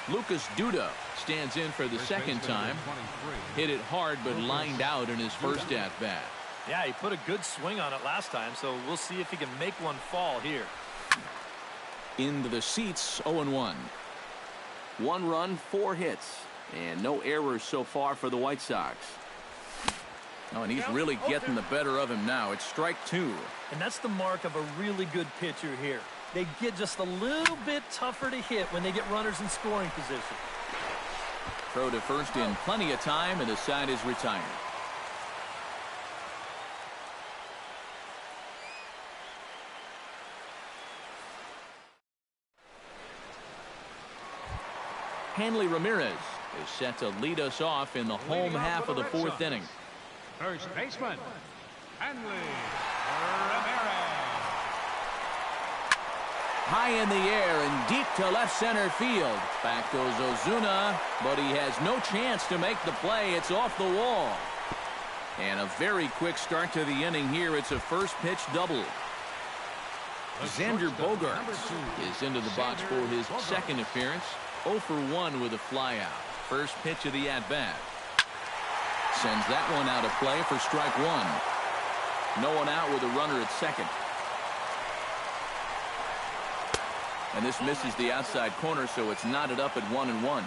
Lucas Duda stands in for the second time. Hit it hard but lined out in his first at-bat. Yeah, he put a good swing on it last time, so we'll see if he can make one fall here. Into the seats, 0-1. 1 run, 4 hits, and no errors so far for the White Sox. Oh, and he's really getting the better of him now. It's strike 2. And that's the mark of a really good pitcher here. They get just a little bit tougher to hit when they get runners in scoring position. Throw to first in plenty of time, and the side is retired. Hanley Ramirez is set to lead us off in the home half of the 4th inning. First baseman, Hanley Ramirez. High in the air and deep to left center field. Back goes Ozuna, but he has no chance to make the play. It's off the wall. And a very quick start to the inning here. It's a first pitch double. Xander Bogaerts is into the box for his second appearance. 0 for 1 with a flyout. First pitch of the at-bat. Sends that one out of play for strike 1. No one out with a runner at second. And this misses the outside corner, so it's knotted up at 1-1.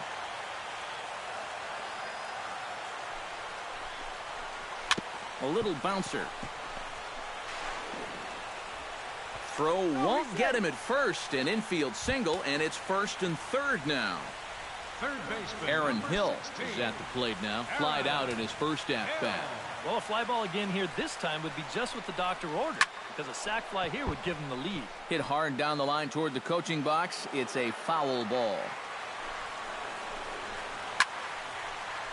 A little bouncer. Throw won't get him at first. An infield single, and it's first and third now. Third baseman Aaron Hill is at the plate now. Flied out in his first at-bat. Well, a fly ball again here this time would be just what the doctor ordered, because a sac fly here would give him the lead. Hit hard down the line toward the coaching box. It's a foul ball.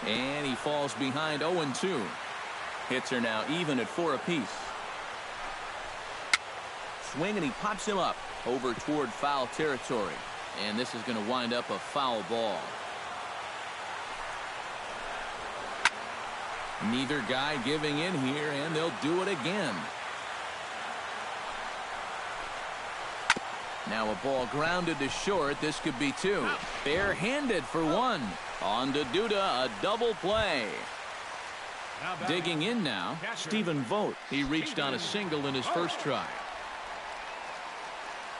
And he falls behind 0-2. Hits are now even at 4 apiece. Swing, and he pops him up over toward foul territory. And this is going to wind up a foul ball. Neither guy giving in here, and they'll do it again. Now a ball grounded to short. This could be 2. Bare-handed for 1. On to Duda, a double play. Digging in now, Stephen Vogt. He reached on a single in his first try.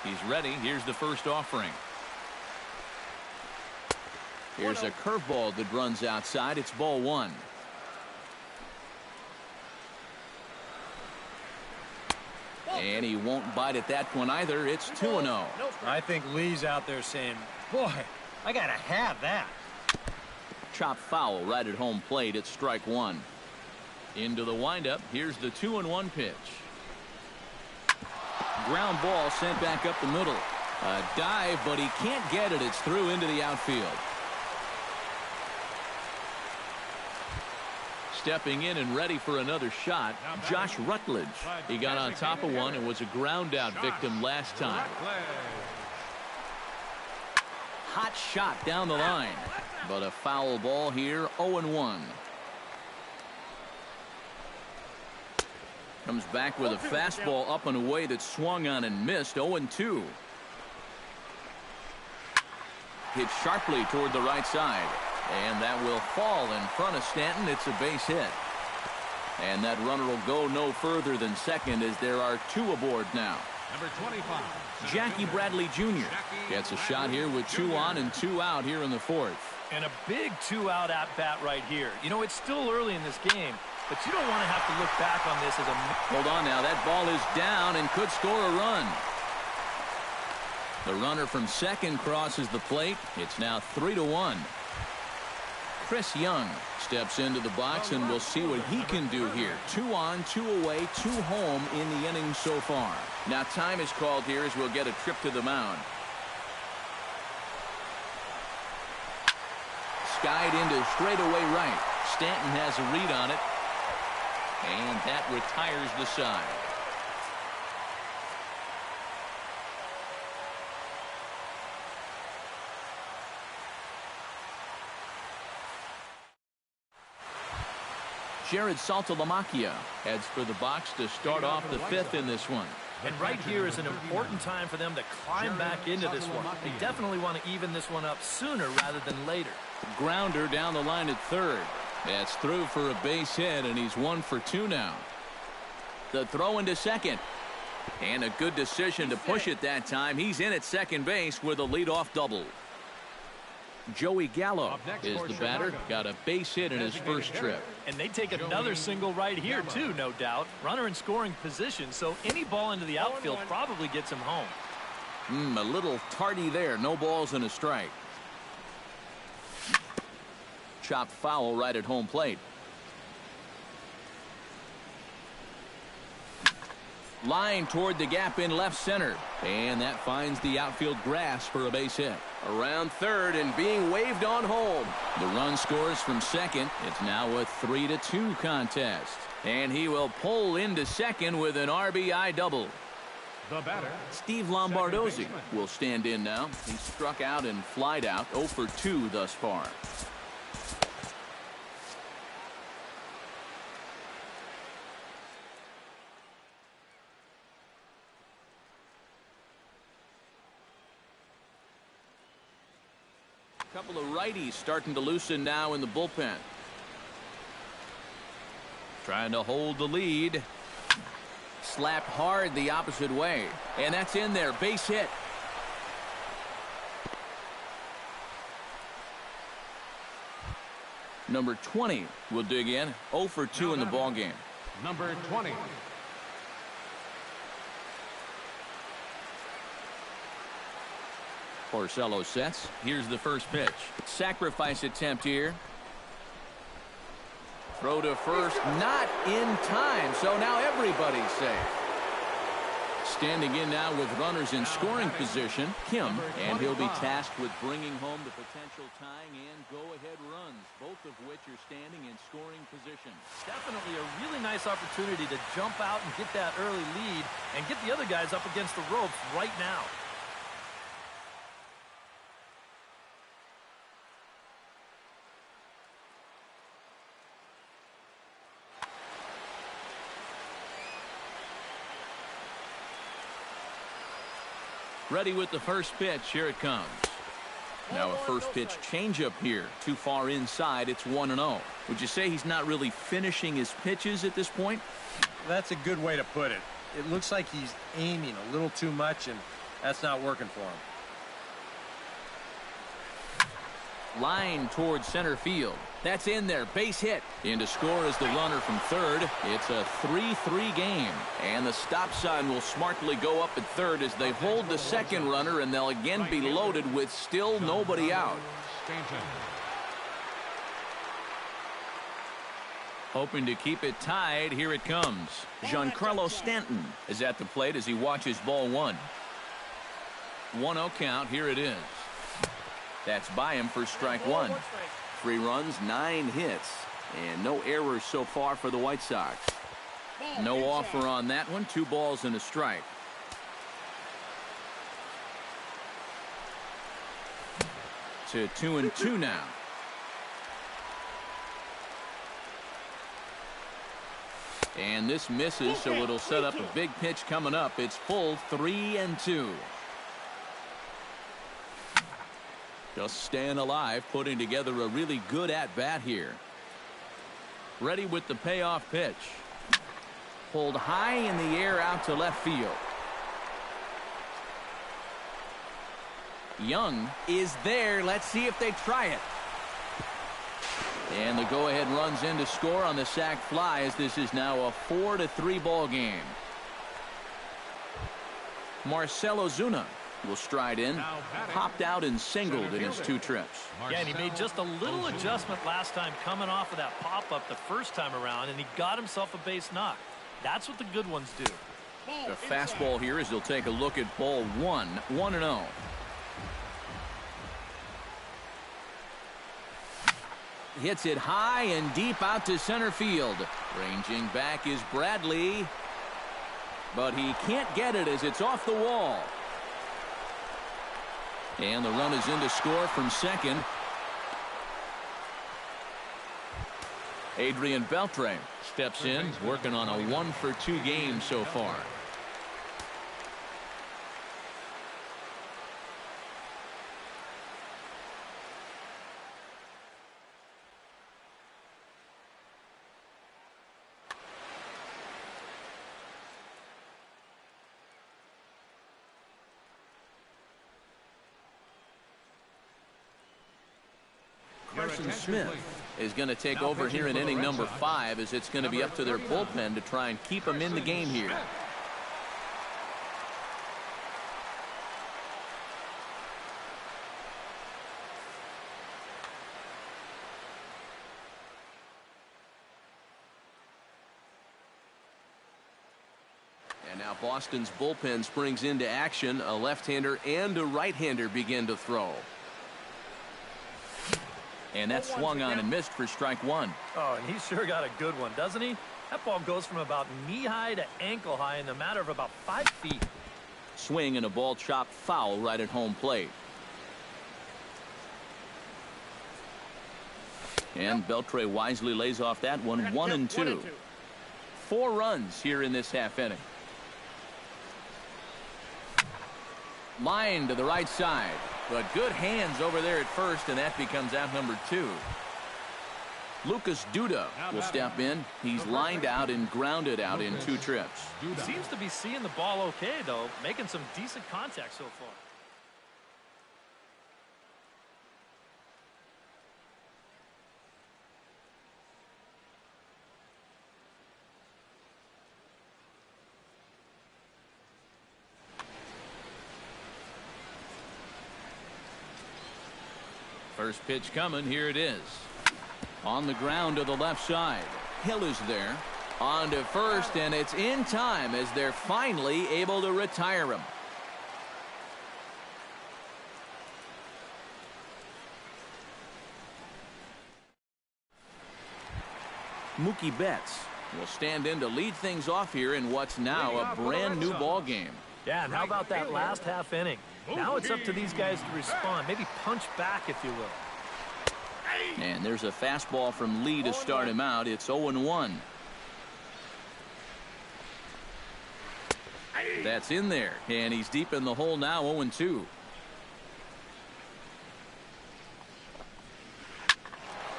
He's ready. Here's the first offering. Here's a curveball that runs outside. It's ball 1. And he won't bite at that one either. It's 2-0. I think Lee's out there saying, boy, I got to have that. Chop foul right at home plate. It's strike 1. Into the windup. Here's the 2-1 pitch. Ground ball sent back up the middle. A dive, but he can't get it. It's through into the outfield. Stepping in and ready for another shot, Josh Rutledge. He got on top of one and was a ground out victim last time. Hot shot down the line, but a foul ball here. 0-1. Comes back with a fastball up and away that swung on and missed. 0-2. Hit sharply toward the right side. And that will fall in front of Stanton. It's a base hit. And that runner will go no further than second as there are 2 aboard now. Number 25. Jackie Bradley Jr. gets a shot here with 2 on and 2 out here in the 4th. And a big 2-out at-bat right here. You know, it's still early in this game, but you don't want to have to look back on this as a... Hold on now. That ball is down and could score a run. The runner from second crosses the plate. It's now 3-1. Chris Young steps into the box, and we'll see what he can do here. 2 on, 2 away, 2 home in the inning so far. Now time is called here as we'll get a trip to the mound. Skied into straightaway right. Stanton has a read on it, and that retires the side. Jared Saltalamacchia heads for the box to start off the 5th in this one. And right here is an important time for them to climb back into this one. They definitely want to even this one up sooner rather than later. Grounder down the line at third. That's through for a base hit, and he's 1 for 2 now. The throw into second. And a good decision to push it that time. He's in at second base with a leadoff double. Joey Gallo is the batter. Got a base hit in his first trip. And they take another single right here, too, no doubt. Runner in scoring position, so any ball into the outfield probably gets him home. A little tardy there. No balls and a strike. Chopped foul right at home plate. Line toward the gap in left center. And that finds the outfield grass for a base hit. Around third and being waved on home. The run scores from second. It's now a 3-2 contest. And he will pull into second with an RBI double. The batter, Steve Lombardozzi will stand in now. He struck out and flied out. 0 for 2 thus far. Couple of righties starting to loosen now in the bullpen. Trying to hold the lead. Slapped hard the opposite way. And that's in there. Base hit. Number 20 will dig in. 0 for 2 in the ballgame. number 20. Porcello sets. Here's the first pitch. Sacrifice attempt here. Throw to first. Not in time. So now everybody's safe. Standing in now with runners in scoring position, Kim, and he'll be tasked with bringing home the potential tying and go-ahead runs, both of which are standing in scoring position. Definitely a really nice opportunity to jump out and get that early lead and get the other guys up against the ropes right now. Ready with the first pitch. Here it comes. Now a first pitch changeup here. Too far inside. It's 1-0. Would you say he's not really finishing his pitches at this point? That's a good way to put it. It looks like he's aiming a little too much, and that's not working for him. Line towards center field. That's in there. Base hit. In to score is the runner from third. It's a 3-3 game. And the stop sign will smartly go up at third as they hold the second runner, and they'll again be loaded with still nobody out. Hoping to keep it tied. Here it comes. Giancarlo Stanton is at the plate as he watches ball one. 1-0 count. Here it is. That's by him for strike one. 3 runs, 9 hits, and no errors so far for the White Sox. No offer on that one. 2 balls and a strike. To 2-2 now. And this misses, so it'll set up a big pitch coming up. It's full 3-2. Just staying alive, putting together a really good at-bat here. Ready with the payoff pitch. Pulled high in the air out to left field. Young is there. Let's see if they try it. And the go-ahead runs in to score on the sac fly, as this is now a 4-3 ball game. Marcell Ozuna will stride in, popped out and singled in his 2 trips. Yeah, and he made just a little adjustment last time coming off of that pop-up the first time around, and he got himself a base knock. That's what the good ones do. The fastball here as they'll take a look at ball 1, 1-0. Hits it high and deep out to center field. Ranging back is Bradley, but he can't get it as it's off the wall. And the run is in to score from second. Adrian Beltre steps in, working on a 1-for-2 game so far. Carson Smith is going to take over here in inning number 5, as it's going to be up to their bullpen to try and keep him in the game here. And now Boston's bullpen springs into action. A left-hander and a right-hander begin to throw. And that swung on and missed for strike 1. Oh, and he sure got a good one, doesn't he? That ball goes from about knee-high to ankle-high in the matter of about 5 feet. Swing and a ball chopped foul right at home plate. And Beltre wisely lays off that one, 1-2. 4 runs here in this half inning. Line to the right side. But good hands over there at first, and that becomes out number 2. Lucas Duda will step in. He's lined out and grounded out in 2 trips. Seems to be seeing the ball okay, though, making some decent contact so far. First pitch coming. Here it is. On the ground to the left side. Hill is there. On to first, and it's in time as they're finally able to retire him. Mookie Betts will stand in to lead things off here in what's now a brand new ball game. Yeah, and how about that last half inning? Now it's up to these guys to respond. Maybe punch back, if you will. And there's a fastball from Lee to start him out. It's 0-1. That's in there, and he's deep in the hole now, 0-2.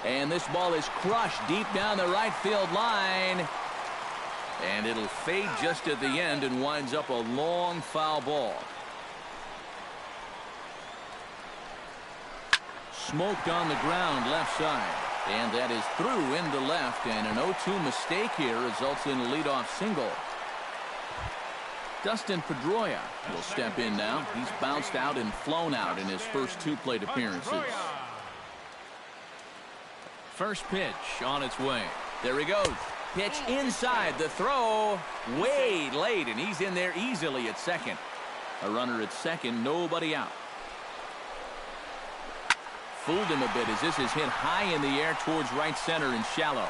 And this ball is crushed deep down the right field line. And it'll fade just at the end and winds up a long foul ball. Smoked on the ground left side. And that is through into left, and an 0-2 mistake here results in a leadoff single. Dustin Pedroia will step in now. He's bounced out and flown out in his first 2 plate appearances. First pitch on its way. There he goes. Pitch inside. The throw way late, and he's in there easily at second. A runner at second, nobody out. Fooled him a bit as this is hit high in the air towards right center and shallow.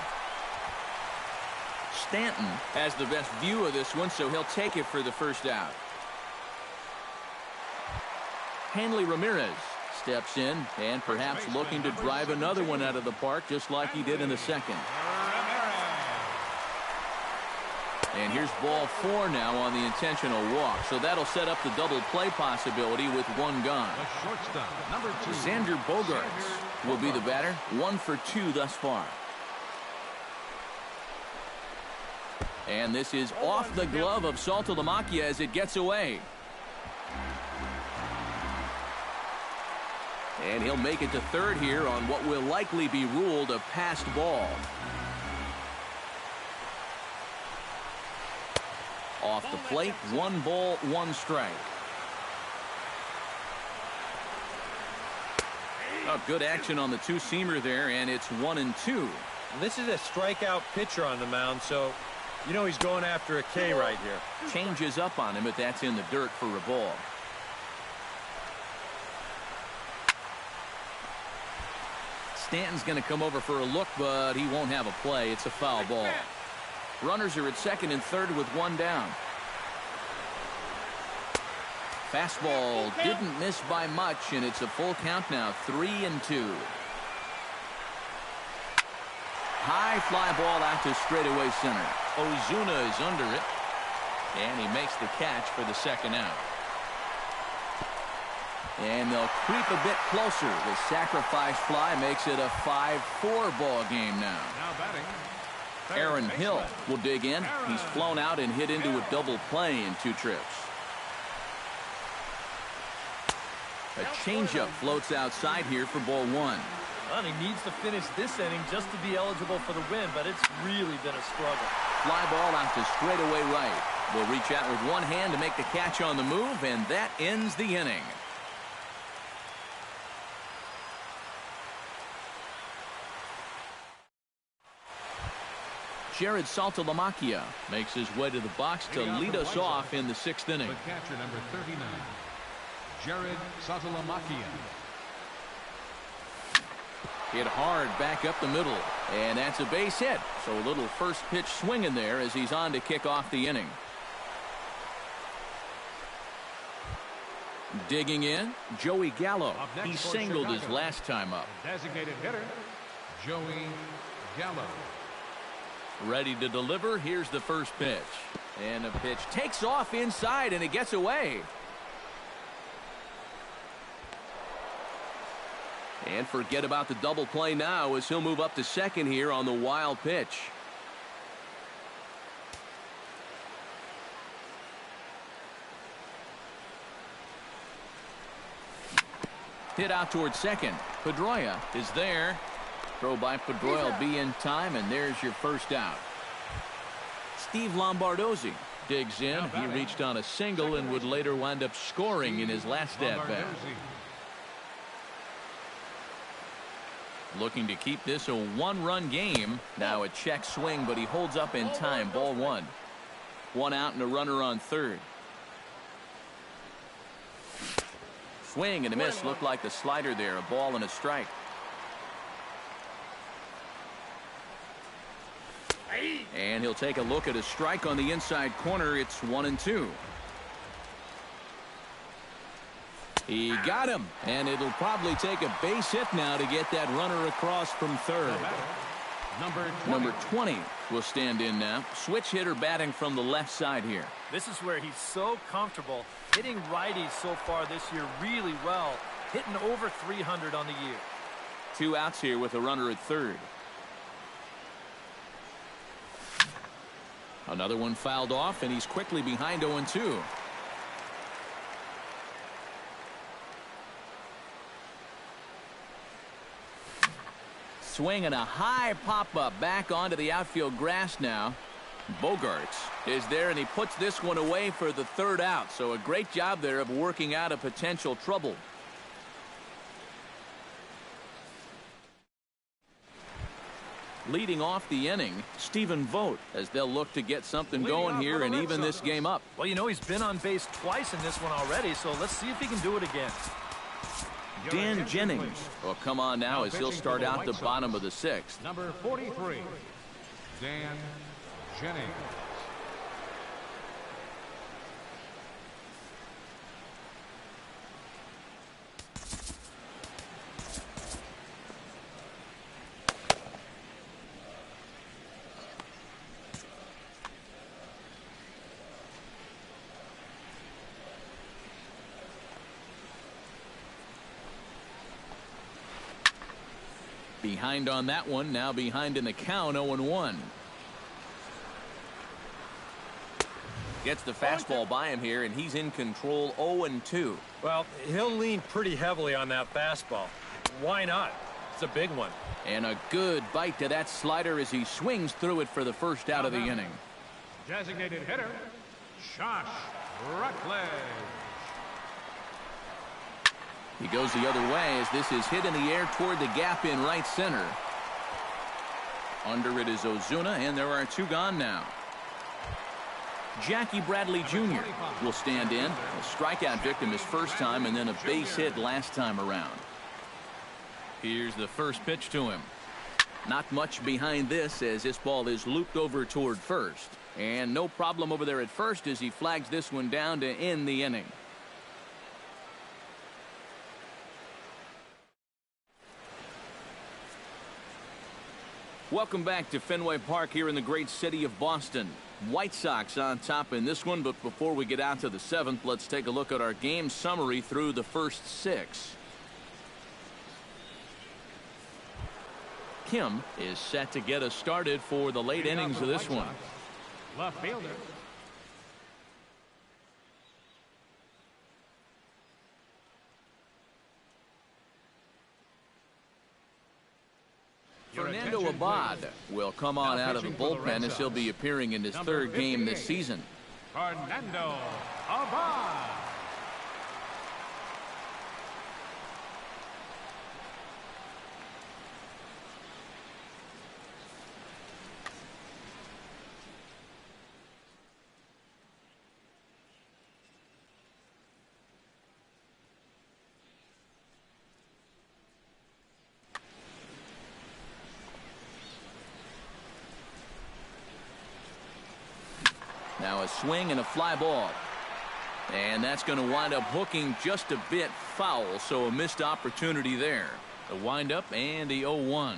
Stanton has the best view of this one, so he'll take it for the first out. Hanley Ramirez steps in and perhaps looking to drive another one out of the park just like he did in the second. And here's ball 4 now on the intentional walk. So that'll set up the double play possibility with 1 gone. Xander Bogaerts will be the batter. 1 for 2 thus far. And this is off the glove of Saltalamacchia as it gets away. And he'll make it to third here on what will likely be ruled a passed ball. Off the plate, 1 ball, 1 strike. Oh, good action on the two-seamer there, and it's 1-2. This is a strikeout pitcher on the mound, so you know he's going after a K right here. Changes up on him, but that's in the dirt for a ball. Stanton's going to come over for a look, but he won't have a play. It's a foul ball. Runners are at second and third with 1 down. Fastball didn't miss by much, and it's a full count now, 3-2. High fly ball out to straightaway center. Ozuna is under it, and he makes the catch for the second out. And they'll creep a bit closer. The sacrifice fly makes it a 5-4 ball game now. Now batting, Aaron Hill will dig in. He's flown out and hit into a double play in 2 trips. A changeup floats outside here for ball 1. Well, he needs to finish this inning just to be eligible for the win, but it's really been a struggle. Fly ball out to straightaway right. Will reach out with 1 hand to make the catch on the move, and that ends the inning. Jared Saltalamacchia makes his way to the box to lead us off in the 6th inning. the catcher, number 39, Jared Saltalamacchia. Hit hard back up the middle, and that's a base hit. So a little first pitch swing in there as he's on to kick off the inning. Digging in, Joey Gallo. He singled his last time up. Designated hitter, Joey Gallo. Ready to deliver. Here's the first pitch. And the pitch takes off inside, and it gets away. And forget about the double play now as he'll move up to second here on the wild pitch. Hit out towards second. Pedroia is there. Throw by Pedroia will be in time, and there's your first out. Steve Lombardozzi digs in. He reached on a single and would later wind up scoring in his last at-bat. Looking to keep this a 1-run game. Now a check swing, but he holds up in time. Ball 1. 1 out and a runner on third. Swing and a miss. Looked like the slider there. A ball and a strike. And he'll take a look at a strike on the inside corner. It's 1-2. He got him, and it'll probably take a base hit now to get that runner across from third. Number 20 will stand in now. Switch hitter batting from the left side here. This is where he's so comfortable hitting righties so far this year really well, hitting over 300 on the year. 2 outs here with a runner at third. Another one fouled off, and he's quickly behind 0-2. Swing and a high pop-up back onto the outfield grass now. Bogarts is there, and he puts this one away for the 3rd out. So a great job there of working out a potential trouble. Leading off the inning, Stephen Vogt, as they'll look to get something going here and even this game up. Well, you know, he's been on base twice in this one already, so let's see if he can do it again. Dan Jennings will come on now as he'll start out the bottom of the 6th. Number 43, Dan Jennings. Behind on that one, now behind in the count, 0-1. Gets the fastball by him here, and he's in control 0-2. Well, he'll lean pretty heavily on that fastball. Why not? It's a big one. And a good bite to that slider as he swings through it for the first out of the inning. Designated hitter, Josh Rutledge. He goes the other way as this is hit in the air toward the gap in right center. Under it is Ozuna, and there are 2 gone now. Jackie Bradley Jr. will stand in. A strikeout victim his first time, and then a base hit last time around. Here's the first pitch to him. Not much behind this as this ball is looped over toward first. And no problem over there at first as he flags this one down to end the inning. Welcome back to Fenway Park here in the great city of Boston. White Sox on top in this one, but before we get out to the 7th, let's take a look at our game summary through the first 6. Kim is set to get us started for the late innings of this one. Left fielder. Fernando Abad will come on out of the bullpen as he'll be appearing in his 3rd game this season. Fernando Abad. Now a swing and a fly ball. And that's going to wind up hooking just a bit foul, so a missed opportunity there. The windup and the 0-1.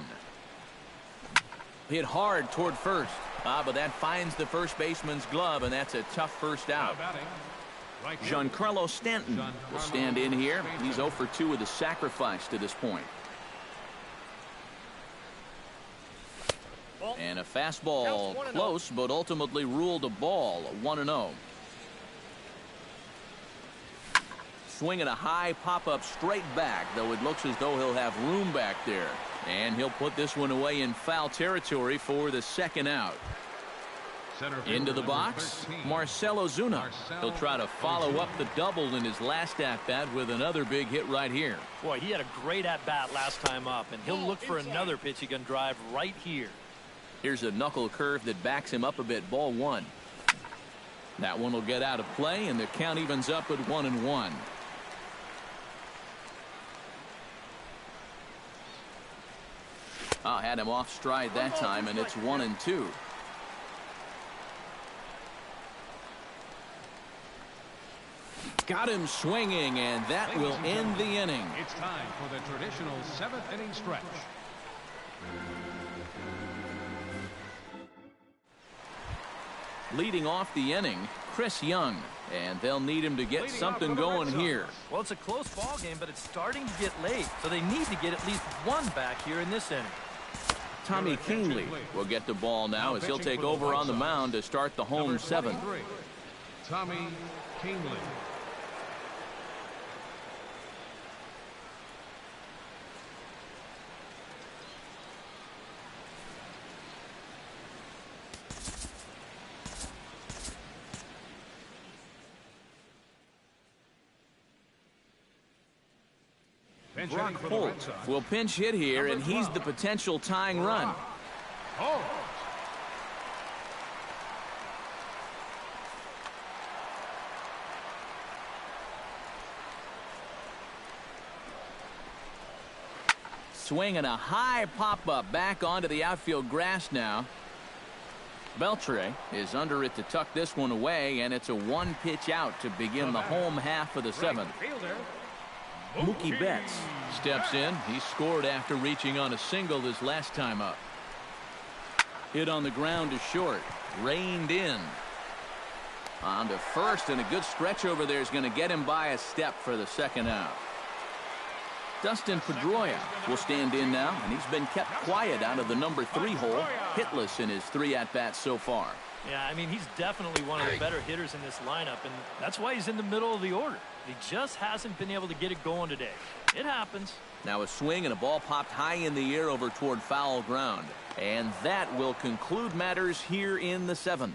Hit hard toward first. But that finds the first baseman's glove, and that's a tough first out. Giancarlo Stanton will stand in here. He's 0 for 2 with a sacrifice to this point. And a fastball close, but ultimately ruled a ball. 1-0. Swinging a high pop-up straight back, though it looks as though he'll have room back there. And he'll put this one away in foul territory for the 2nd out. Into the box, Marcell Ozuna. He'll try to follow up the double in his last at-bat with another big hit right here. Boy, he had a great at-bat last time up, and he'll look for another pitch he can drive right here. Here's a knuckle curve that backs him up a bit. Ball 1. That one will get out of play, and the count evens up at 1-1. Had him off stride that time, and it's 1-2. Got him swinging, and that will end the inning. It's time for the traditional 7th inning stretch. Leading off the inning, Chris Young, and they'll need him to get something going here. Well, it's a close ball game, but it's starting to get late, so they need to get at least 1 back here in this inning. Tommy Kingley will get the ball now as he'll take over on the mound to start the home 7th. Tommy Kingley. Brock Holt will pinch hit here, and he's the potential tying run. Swinging a high pop-up back onto the outfield grass now. Beltre is under it to tuck this one away, and it's a 1-pitch out to begin the home half of the 7th. Mookie Betts steps in. He scored after reaching on a single his last time up. Hit on the ground to short. Reined in. On to first, and a good stretch over there is going to get him by a step for the 2nd out. Dustin Pedroia will stand in now, and he's been kept quiet out of the number 3 hole, hitless in his 3 at-bats so far. Yeah, I mean, he's definitely one of the better hitters in this lineup, and that's why he's in the middle of the order. He just hasn't been able to get it going today. It happens. Now a swing and a ball popped high in the air over toward foul ground. And that will conclude matters here in the 7th.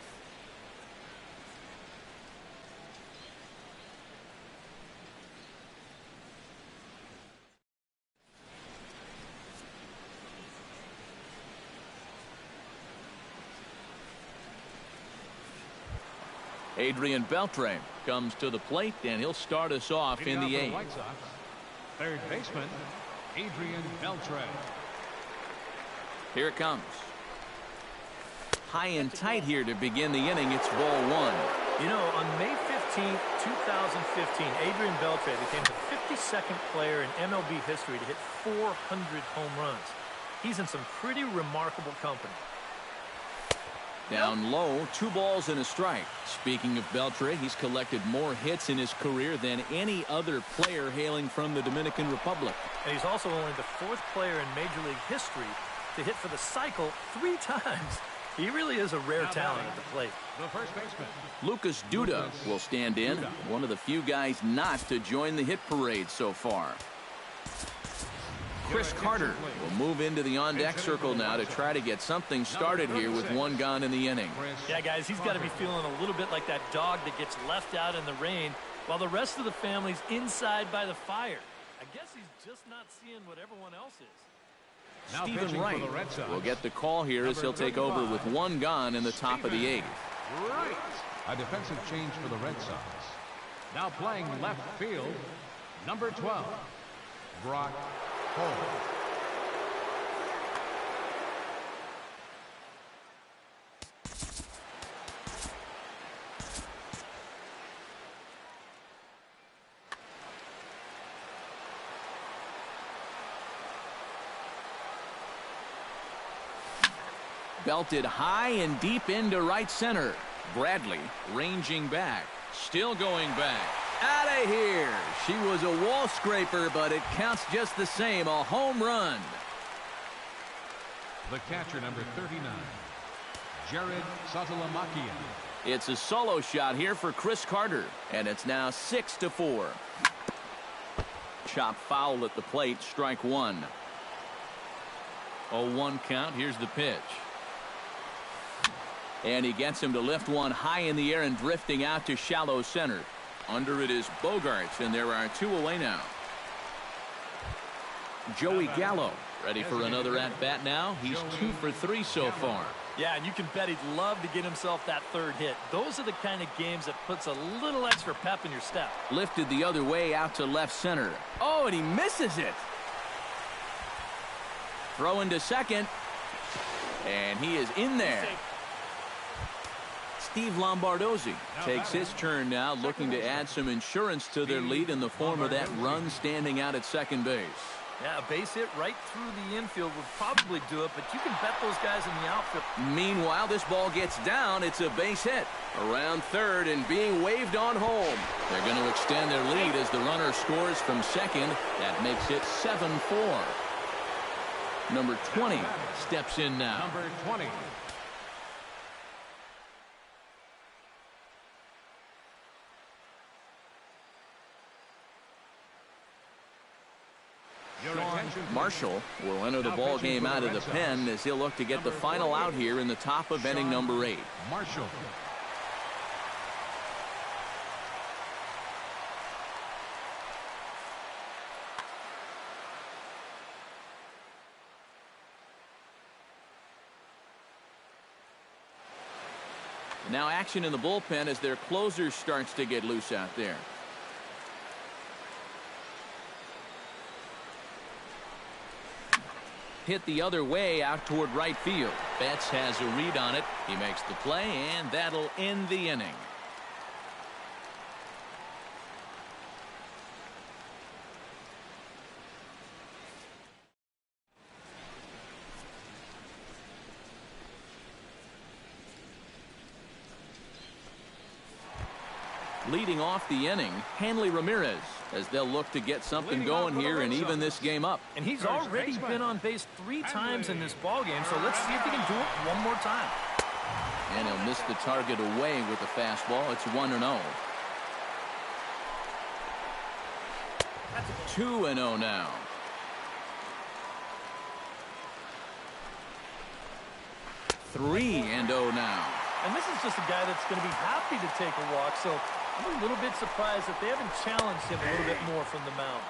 Adrian Beltre comes to the plate, and he'll start us off in the 8th. White Sox, third baseman, Adrian Beltre. Here it comes. High and tight here to begin the inning. It's ball 1. You know, on May 15th, 2015, Adrian Beltre became the 52nd player in MLB history to hit 400 home runs. He's in some pretty remarkable company. Down low, 2 balls and a strike. Speaking of Beltre, he's collected more hits in his career than any other player hailing from the Dominican Republic. And he's also only the 4th player in Major League history to hit for the cycle 3 times. He really is a rare talent at the plate. The first baseman, Lucas Duda will stand in, one of the few guys not to join the hit parade so far. Chris Carter will move into the on-deck circle now to try to get something started here with 1 gone in the inning. Yeah, guys, he's got to be feeling a little bit like that dog that gets left out in the rain while the rest of the family's inside by the fire. I guess he's just not seeing what everyone else is. now Stephen pitching Wright for the Red Sox. will get the call here as he'll take over with 1 gone in the top of the 8th. Right. A defensive change for the Red Sox. Now playing left field, number 12, Brock Cole. Belted high and deep into right center. Bradley ranging back. Still going back. Out of here. She was a wall scraper, but it counts just the same. A home run. The catcher, number 39, Jared Sazalamakian. It's a solo shot here for Chris Carter, and it's now 6-4. Chop foul at the plate, strike 1. 0-1 count. Here's the pitch. And he gets him to lift one high in the air and drifting out to shallow center. Under it is Bogarts, and there are 2 away now. Joey Gallo ready for another at-bat now. He's 2 for 3 so far. Yeah, and you can bet he'd love to get himself that 3rd hit. Those are the kind of games that puts a little extra pep in your step. Lifted the other way out to left center. Oh, and he misses it. Throw into second. And he is in there. Steve Lombardozzi takes his turn now, looking to add some insurance to their lead in the form of that run standing out at second base. Yeah, a base hit right through the infield would probably do it, but you can bet those guys in the outfield. Meanwhile, this ball gets down. It's a base hit. Around third and being waved on home. They're going to extend their lead as the runner scores from second. That makes it 7-4. Number 20 steps in now. Number 20. Marshall will enter the ball game out of the pen as he'll look to get the final out here in the top of inning number 8. Marshall. Now action in the bullpen as their closer starts to get loose out there. Hit the other way out toward right field. Betts has a read on it. He makes the play, and that'll end the inning. Leading off the inning, Hanley Ramirez, as they'll look to get something going here and even this game up. And he's already been on base 3 times in this ballgame, so let's see if he can do it one more time. And he'll miss the target away with the fastball. It's 1-0. 2-0 now. 3-0 now. And this is just a guy that's going to be happy to take a walk, so I'm a little bit surprised that they haven't challenged him a little bit more from the mound.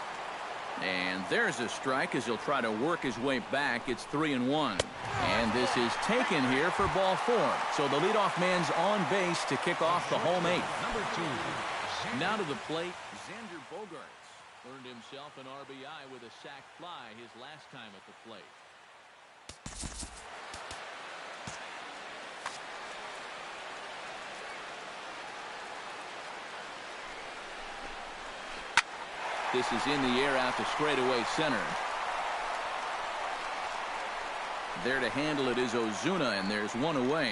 And there's a strike as he'll try to work his way back. It's 3-1. And this is taken here for ball 4. So the leadoff man's on base to kick off the home 8th. Number 2. Now to the plate, Xander Bogaerts earned himself an RBI with a sac fly his last time at the plate. This is in the air out to straightaway center. There to handle it is Ozuna, and there's one away.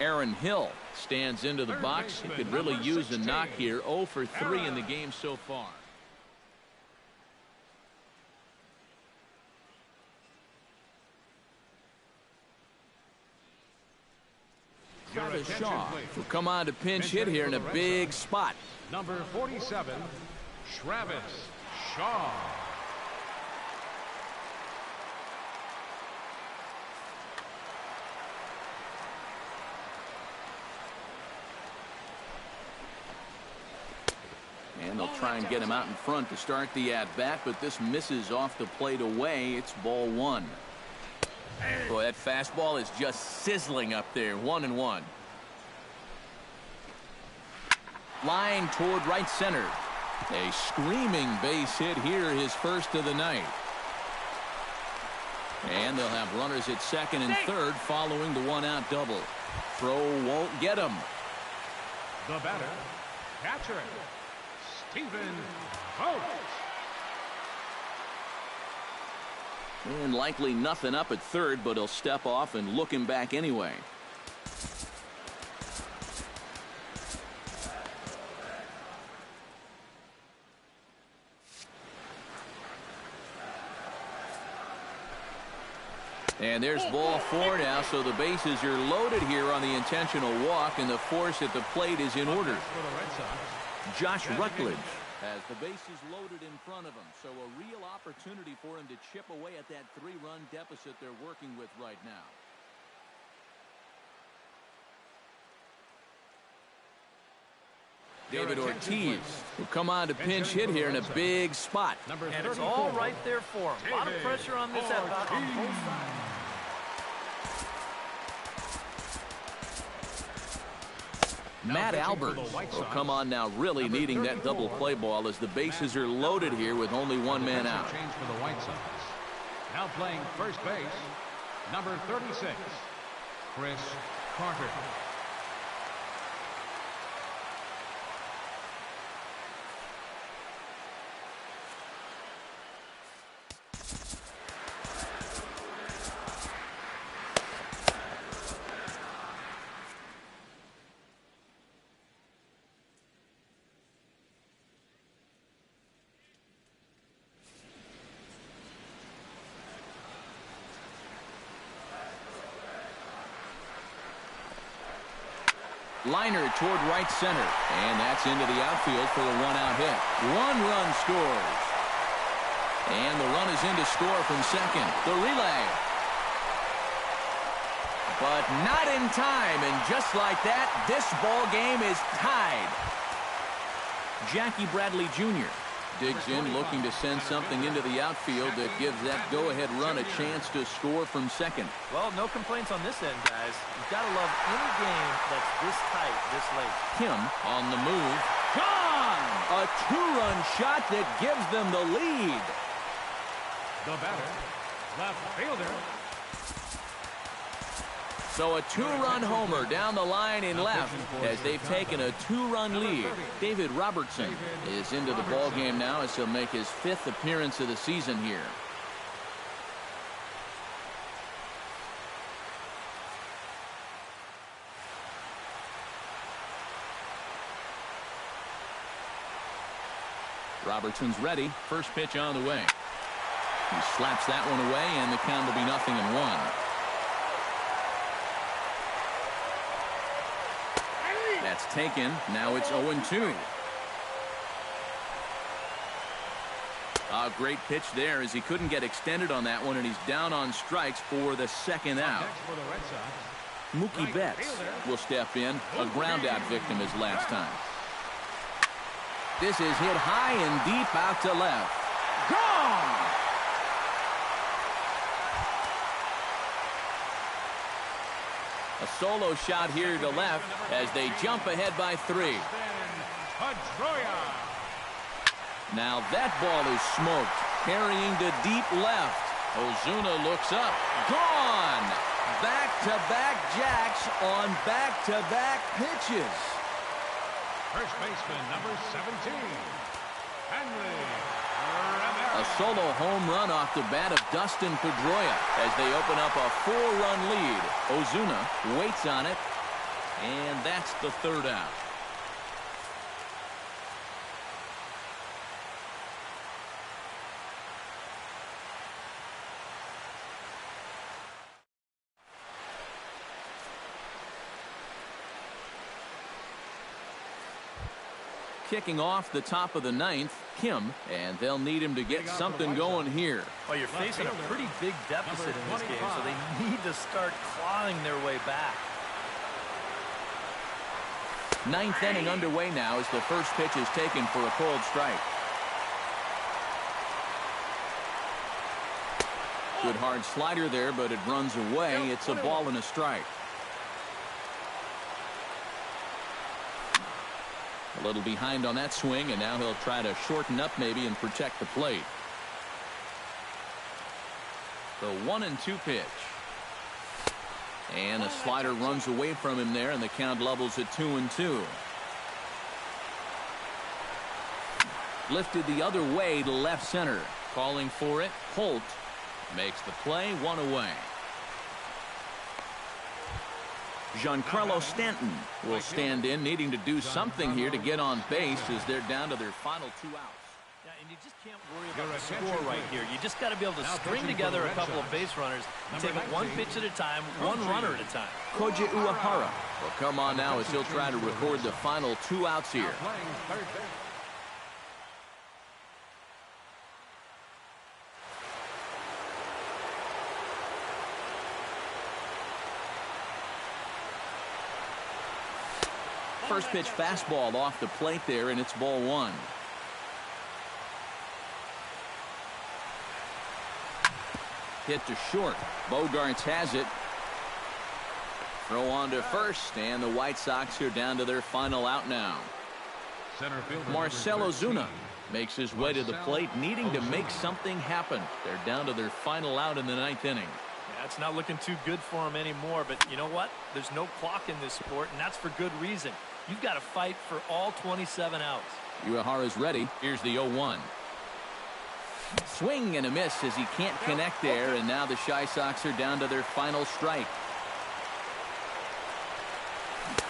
Aaron Hill stands into the box. He could really use a knock here. 0 for 3 in the game so far. Travis Shaw will come on to pinch hit here in a big spot. Number 47, Travis Shaw. And they'll try and get him out in front to start the at-bat, but this misses off the plate away. It's ball 1. Boy, that fastball is just sizzling up there. 1-1. Line toward right center. A screaming base hit here, his first of the night. And they'll have runners at second and third following the one-out double. Throw won't get him. The batter, catcher, Stephen Vogt. And likely nothing up at third, but he'll step off and look him back anyway. And there's ball 4 now, so the bases are loaded here on the intentional walk, and the force at the plate is in order. Josh Rutledge has the bases loaded in front of him, so a real opportunity for him to chip away at that 3-run deficit they're working with right now. David Ortiz will come on to pinch hit here in a big spot. And it's all right there for him. A lot of pressure on this at-bat on both sides. Matt Albert will come on now, really needing that double play ball as the bases are loaded here with only one man out. Change for the White Sox. Now playing first base, number 36, Chris Carter. Liner toward right center, and that's into the outfield for a one-out hit. 1 run scores, and the run is in to score from second. The relay, but not in time, and just like that, this ball game is tied. Jackie Bradley Jr. digs in, looking to send something into the outfield that gives that go-ahead run a chance to score from second. Well, no complaints on this end, guys. You've got to love any game that's this tight, this late. Kim on the move. Gone! A 2-run shot that gives them the lead. The batter, left fielder. So a 2-run homer down the line in left as they've taken a 2-run lead. David Robertson is into the ball game now as he'll make his 5th appearance of the season here. Robertson's ready. First pitch on the way. He slaps that one away, and the count will be 0-1. That's taken. Now it's 0-2. A great pitch there as he couldn't get extended on that one, and he's down on strikes for the second out. Mookie Betts will step in, a ground-out victim his last time. This is hit high and deep out to left. Gone! A solo shot here to left as they jump ahead by 3. Now that ball is smoked, carrying to deep left. Ozuna looks up. Gone! Back-to-back jacks on back-to-back pitches. First baseman, number 17, Henry. A solo home run off the bat of Dustin Pedroia as they open up a 4-run lead. Ozuna waits on it, and that's the third out. Kicking off the top of the ninth, Kim, and they'll need him to get something going here. Well, you're facing a pretty big deficit in this game, so they need to start clawing their way back. Ninth inning underway now as the first pitch is taken for a cold strike. Good hard slider there, but it runs away. It's a ball and a strike. A little behind on that swing, and now he'll try to shorten up maybe and protect the plate. The 1-2 pitch. And a slider runs away from him there, and the count levels at 2-2. Lifted the other way to left center. Calling for it, Holt makes the play, 1 away. Giancarlo Stanton will stand in, needing to do something here to get on base as they're down to their final 2 outs. Yeah, and you just can't worry about the score right here. You just got to be able to string together a couple of base runners and take it one pitch at a time, one runner at a time. Koji Uehara will come on now as he'll try to record the final 2 outs here. First pitch fastball off the plate there, and it's ball 1. Hit to short. Bogarts has it. Throw on to first, and the White Sox are down to their final out now. Marcell Ozuna makes his way to the plate, needing to make something happen. They're down to their final out in the 9th inning. Yeah, it's not looking too good for him anymore, but you know what? There's no clock in this sport, and that's for good reason. You've got to fight for all 27 outs. Uehara's ready. Here's the 0-1. Swing and a miss as he can't connect there, and now the Chi Sox are down to their final strike.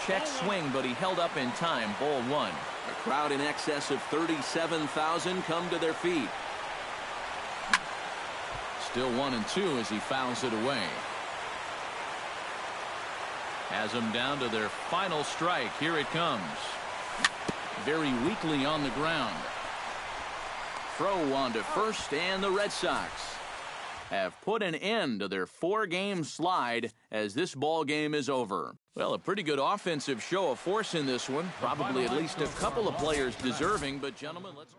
Check swing, but he held up in time. Ball 1. A crowd in excess of 37,000 come to their feet. Still 1-2 as he fouls it away. Has them down to their final strike. Here it comes. Very weakly on the ground. Throw on to first, and the Red Sox have put an end to their 4-game slide as this ball game is over. Well, a pretty good offensive show of force in this one. Probably at least a couple of players deserving, but gentlemen, let's go.